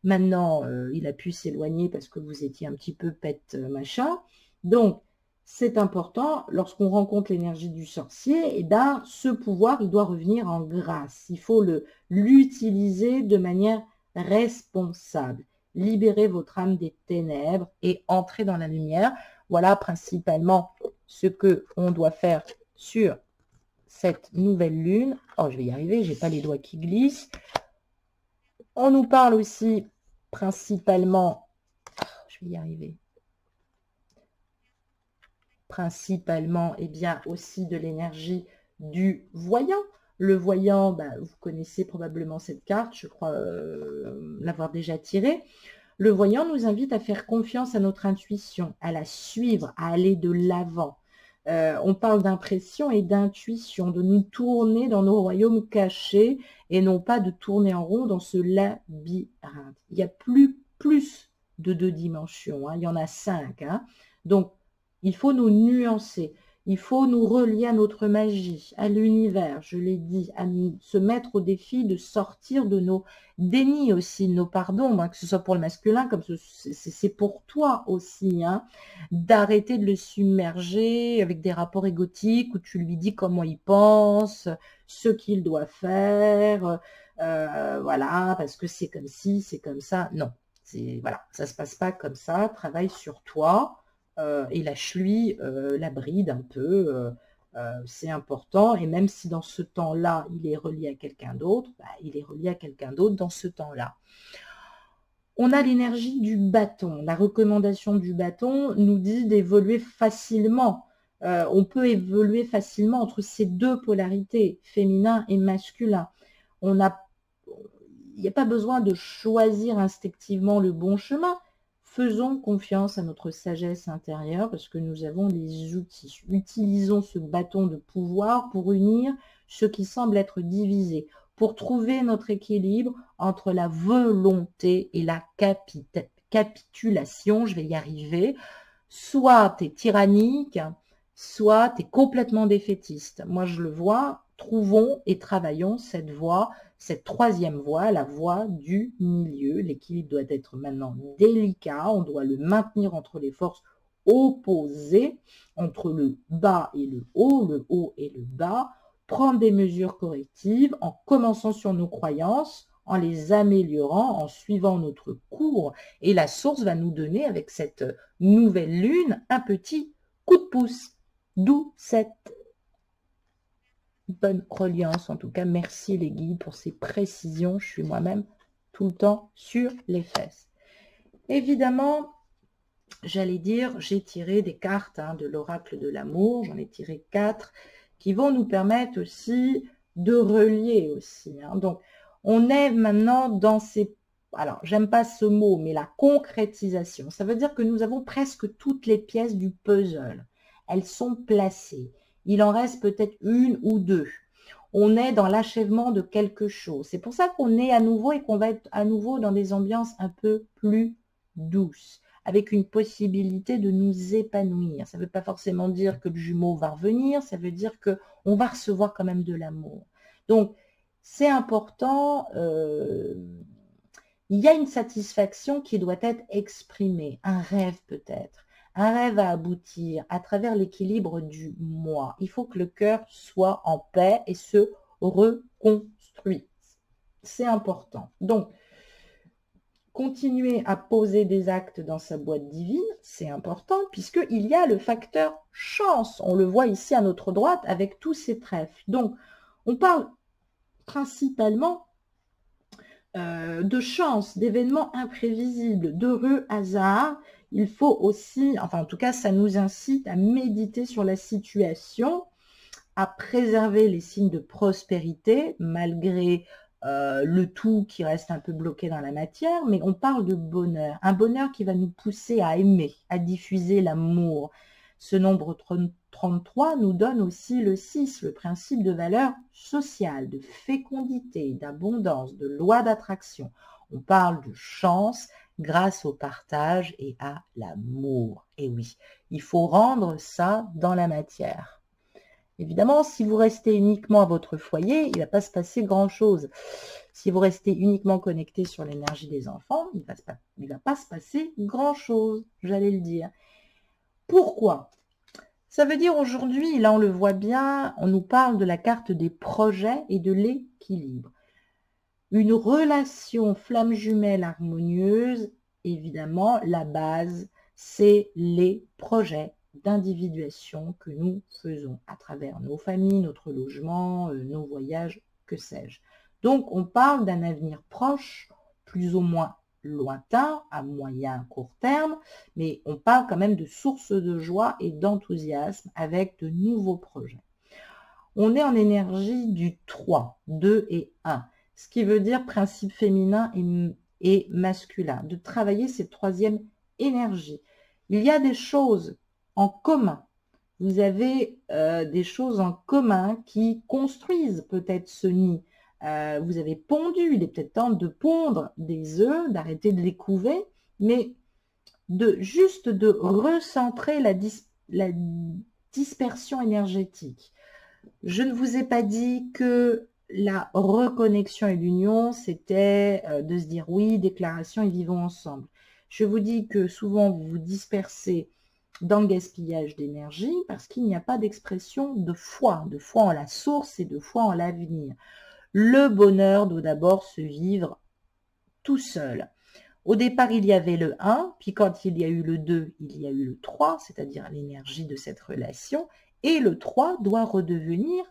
Maintenant, il a pu s'éloigner parce que vous étiez un petit peu pète machin. Donc, c'est important, lorsqu'on rencontre l'énergie du sorcier, et ben, ce pouvoir, il doit revenir en grâce. Il faut l'utiliser de manière responsable. Libérez votre âme des ténèbres et entrez dans la lumière. Voilà principalement ce qu'on doit faire sur cette nouvelle lune. Oh, je vais y arriver, j'ai pas les doigts qui glissent. On nous parle aussi principalement, je vais y arriver, principalement, et bien aussi de l'énergie du voyant. Le voyant, bah, vous connaissez probablement cette carte, je crois l'avoir déjà tirée. Le voyant nous invite à faire confiance à notre intuition, à la suivre, à aller de l'avant. On parle d'impression et d'intuition, de nous tourner dans nos royaumes cachés et non pas de tourner en rond dans ce labyrinthe. Il y a plus de 2 dimensions, hein, il y en a 5. Hein. Donc, il faut nous nuancer. Il faut nous relier à notre magie, à l'univers, je l'ai dit, à se mettre au défi de sortir de nos dénis aussi, de nos pardons, hein, que ce soit pour le masculin, comme c'est pour toi aussi, hein, d'arrêter de le submerger avec des rapports égotiques où tu lui dis comment il pense, ce qu'il doit faire, voilà, parce que c'est comme ci, c'est comme ça. Non, voilà, ça se passe pas comme ça. Travaille sur toi. Et lâche-lui la bride un peu, c'est important. Et même si dans ce temps-là, il est relié à quelqu'un d'autre, bah, il est relié à quelqu'un d'autre dans ce temps-là. On a l'énergie du bâton. La recommandation du bâton nous dit d'évoluer facilement. On peut évoluer facilement entre ces deux polarités, féminin et masculin. Il n'y a pas besoin de choisir instinctivement le bon chemin. Faisons confiance à notre sagesse intérieure parce que nous avons les outils. Utilisons ce bâton de pouvoir pour unir ce qui semble être divisé, pour trouver notre équilibre entre la volonté et la capitulation. Je vais y arriver. Soit tu es tyrannique, soit tu es complètement défaitiste. Moi, je le vois. Trouvons et travaillons cette voie, cette troisième voie, la voie du milieu. L'équilibre doit être maintenant délicat. On doit le maintenir entre les forces opposées, entre le bas et le haut et le bas. Prendre des mesures correctives en commençant sur nos croyances, en les améliorant, en suivant notre cours. Et la source va nous donner, avec cette nouvelle lune, un petit coup de pouce. D'où cette bonne reliance. En tout cas, merci les guides pour ces précisions. Je suis moi-même tout le temps sur les fesses. Évidemment, j'allais dire, j'ai tiré des cartes de l'oracle de l'amour. J'en ai tiré 4. qui vont nous permettre aussi de relier aussi. Hein. Donc, on est maintenant dans ces... Alors, j'aime pas ce mot, mais la concrétisation. Ça veut dire que nous avons presque toutes les pièces du puzzle. Elles sont placées. Il en reste peut-être une ou deux. On est dans l'achèvement de quelque chose. C'est pour ça qu'on est à nouveau et qu'on va être à nouveau dans des ambiances un peu plus douces, avec une possibilité de nous épanouir. Ça ne veut pas forcément dire que le jumeau va revenir, ça veut dire qu'on va recevoir quand même de l'amour. Donc, c'est important, il y a une satisfaction qui doit être exprimée, un rêve peut-être. Un rêve à aboutir à travers l'équilibre du moi. Il faut que le cœur soit en paix et se reconstruise. C'est important. Donc, continuer à poser des actes dans sa boîte divine, c'est important puisqu'il y a le facteur chance. On le voit ici à notre droite avec tous ces trèfles. Donc, on parle principalement de chance, d'événements imprévisibles, d'heureux hasards. Il faut aussi, enfin en tout cas, ça nous incite à méditer sur la situation, à préserver les signes de prospérité malgré le tout qui reste un peu bloqué dans la matière, mais on parle de bonheur, un bonheur qui va nous pousser à aimer, à diffuser l'amour. Ce nombre 33 nous donne aussi le 6, le principe de valeur sociale, de fécondité, d'abondance, de loi d'attraction. On parle de chance grâce au partage et à l'amour. Et oui, il faut rendre ça dans la matière. Évidemment, si vous restez uniquement à votre foyer, il ne va pas se passer grand-chose. Si vous restez uniquement connecté sur l'énergie des enfants, il ne va pas se passer grand-chose, j'allais le dire. Pourquoi? Ça veut dire aujourd'hui, là on le voit bien, on nous parle de la carte des projets et de l'équilibre. Une relation flamme jumelle harmonieuse, évidemment, la base, c'est les projets d'individuation que nous faisons à travers nos familles, notre logement, nos voyages, que sais-je. Donc, on parle d'un avenir proche, plus ou moins lointain, à moyen, court terme, mais on parle quand même de sources de joie et d'enthousiasme avec de nouveaux projets. On est en énergie du 3, 2 et 1, ce qui veut dire principe féminin et masculin, de travailler cette troisième énergie. Il y a des choses en commun. Vous avez des choses en commun qui construisent peut-être ce nid. Vous avez pondu, il est peut-être temps de pondre des œufs, d'arrêter de les couver, mais juste de recentrer la dispersion énergétique. Je ne vous ai pas dit que la reconnexion et l'union, c'était de se dire oui, déclaration et vivons ensemble. Je vous dis que souvent vous vous dispersez dans le gaspillage d'énergie parce qu'il n'y a pas d'expression de foi en la source et de foi en l'avenir. Le bonheur doit d'abord se vivre tout seul. Au départ, il y avait le 1, puis quand il y a eu le 2, il y a eu le 3, c'est-à-dire l'énergie de cette relation, et le 3 doit redevenir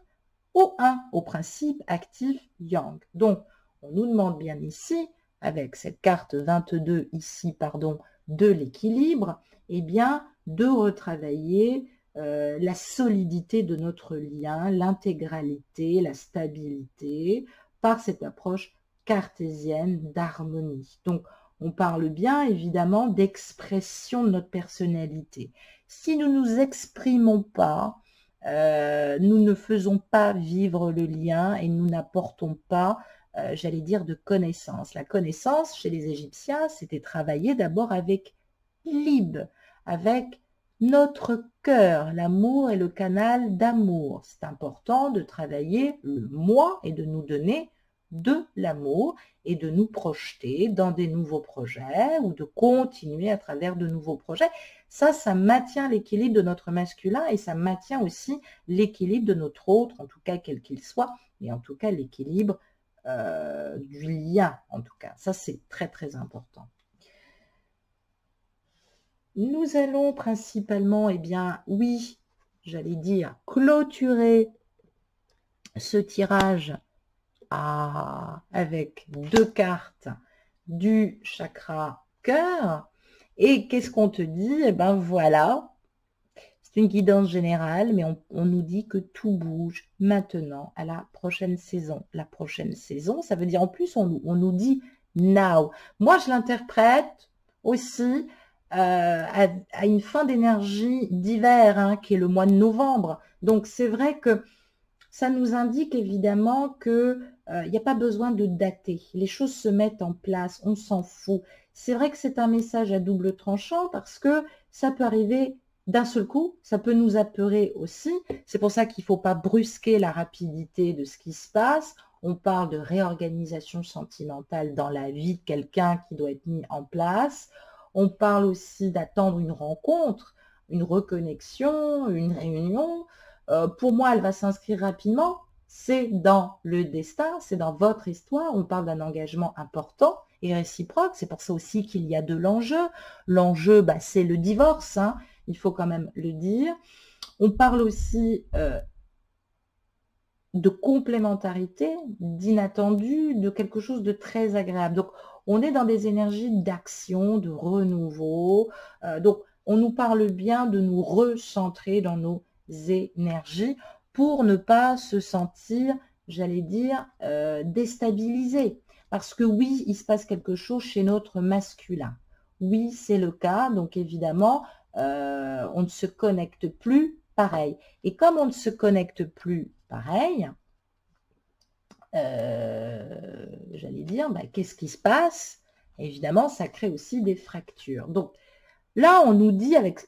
au 1, au principe actif yang. Donc, on nous demande bien ici, avec cette carte 22 ici, pardon, de l'équilibre, eh bien, de retravailler la solidité de notre lien, l'intégralité, la stabilité, par cette approche cartésienne d'harmonie. Donc, on parle bien évidemment d'expression de notre personnalité. Si nous ne nous exprimons pas, nous ne faisons pas vivre le lien et nous n'apportons pas, j'allais dire, de connaissance. La connaissance, chez les Égyptiens, c'était travailler d'abord avec Lib, avec notre cœur. L'amour est le canal d'amour. C'est important de travailler le moi et de nous donner de l'amour et de nous projeter dans des nouveaux projets ou de continuer à travers de nouveaux projets. Ça maintient l'équilibre de notre masculin et ça maintient aussi l'équilibre de notre autre, en tout cas quel qu'il soit, et en tout cas l'équilibre du lien, en tout cas. Ça, c'est très, très important. Nous allons principalement, eh bien, oui, j'allais dire, clôturer ce tirage avec 2 cartes du chakra cœur. Et qu'est-ce qu'on te dit? Eh ben voilà, C'est une guidance générale, mais on nous dit que tout bouge maintenant à la prochaine saison. La prochaine saison, ça veut dire en plus, on nous dit now. Moi, je l'interprète aussi à une fin d'énergie d'hiver, hein, qui est le mois de novembre. Donc, c'est vrai que ça nous indique évidemment que il n'y a pas besoin de dater. Les choses se mettent en place, on s'en fout. C'est vrai que c'est un message à double tranchant parce que ça peut arriver d'un seul coup, ça peut nous apeurer aussi. C'est pour ça qu'il ne faut pas brusquer la rapidité de ce qui se passe. On parle de réorganisation sentimentale dans la vie de quelqu'un qui doit être mis en place. On parle aussi d'attendre une rencontre, une reconnexion, une réunion. Pour moi, elle va s'inscrire rapidement. C'est dans le destin, c'est dans votre histoire. On parle d'un engagement important et réciproque. C'est pour ça aussi qu'il y a de l'enjeu. L'enjeu, bah, c'est le divorce, hein. Il faut quand même le dire. On parle aussi de complémentarité, d'inattendu, de quelque chose de très agréable. Donc, on est dans des énergies d'action, de renouveau. Donc, on nous parle bien de nous recentrer dans nos énergies pour ne pas se sentir, j'allais dire, déstabilisé. Parce que oui, il se passe quelque chose chez notre masculin. Oui, c'est le cas. Donc, évidemment, on ne se connecte plus pareil. Et comme on ne se connecte plus pareil, j'allais dire, bah, qu'est-ce qui se passe? Évidemment, ça crée aussi des fractures. Donc, là, on nous dit, avec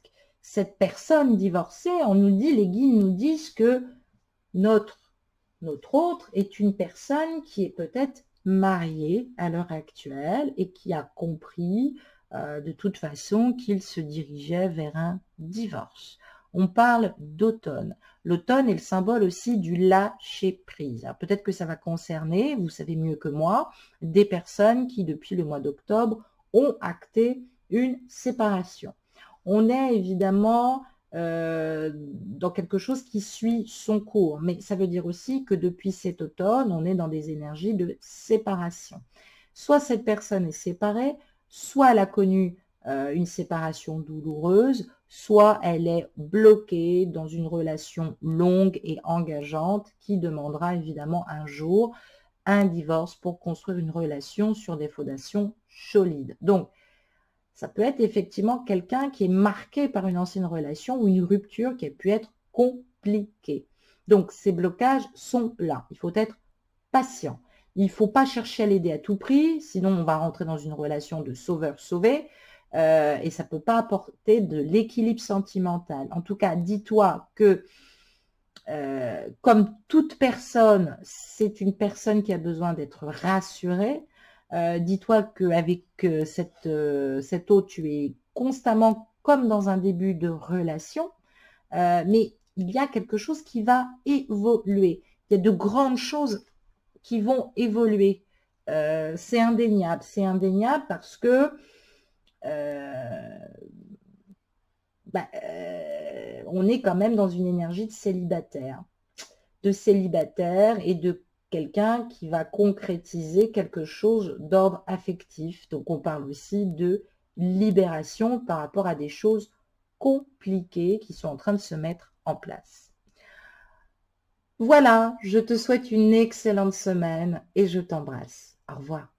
cette personne divorcée, on nous dit, les guides nous disent que notre autre est une personne qui est peut-être mariée à l'heure actuelle et qui a compris de toute façon qu'il se dirigeait vers un divorce. On parle d'automne. L'automne est le symbole aussi du lâcher-prise. Alors peut-être que ça va concerner, vous savez mieux que moi, des personnes qui, depuis le mois d'octobre, ont acté une séparation. On est évidemment dans quelque chose qui suit son cours. Mais ça veut dire aussi que depuis cet automne, on est dans des énergies de séparation. Soit cette personne est séparée, soit elle a connu une séparation douloureuse, soit elle est bloquée dans une relation longue et engageante qui demandera évidemment un jour un divorce pour construire une relation sur des fondations solides. Donc, ça peut être effectivement quelqu'un qui est marqué par une ancienne relation ou une rupture qui a pu être compliquée. Donc, ces blocages sont là. Il faut être patient. Il ne faut pas chercher à l'aider à tout prix, sinon on va rentrer dans une relation de sauveur-sauvé et ça ne peut pas apporter de l'équilibre sentimental. En tout cas, dis-toi que comme toute personne, c'est une personne qui a besoin d'être rassurée. Dis-toi qu'avec cet autre, tu es constamment comme dans un début de relation, mais il y a quelque chose qui va évoluer. Il y a de grandes choses qui vont évoluer. C'est indéniable parce que on est quand même dans une énergie de célibataire et de quelqu'un qui va concrétiser quelque chose d'ordre affectif. Donc, on parle aussi de libération par rapport à des choses compliquées qui sont en train de se mettre en place. Voilà, je te souhaite une excellente semaine et je t'embrasse. Au revoir.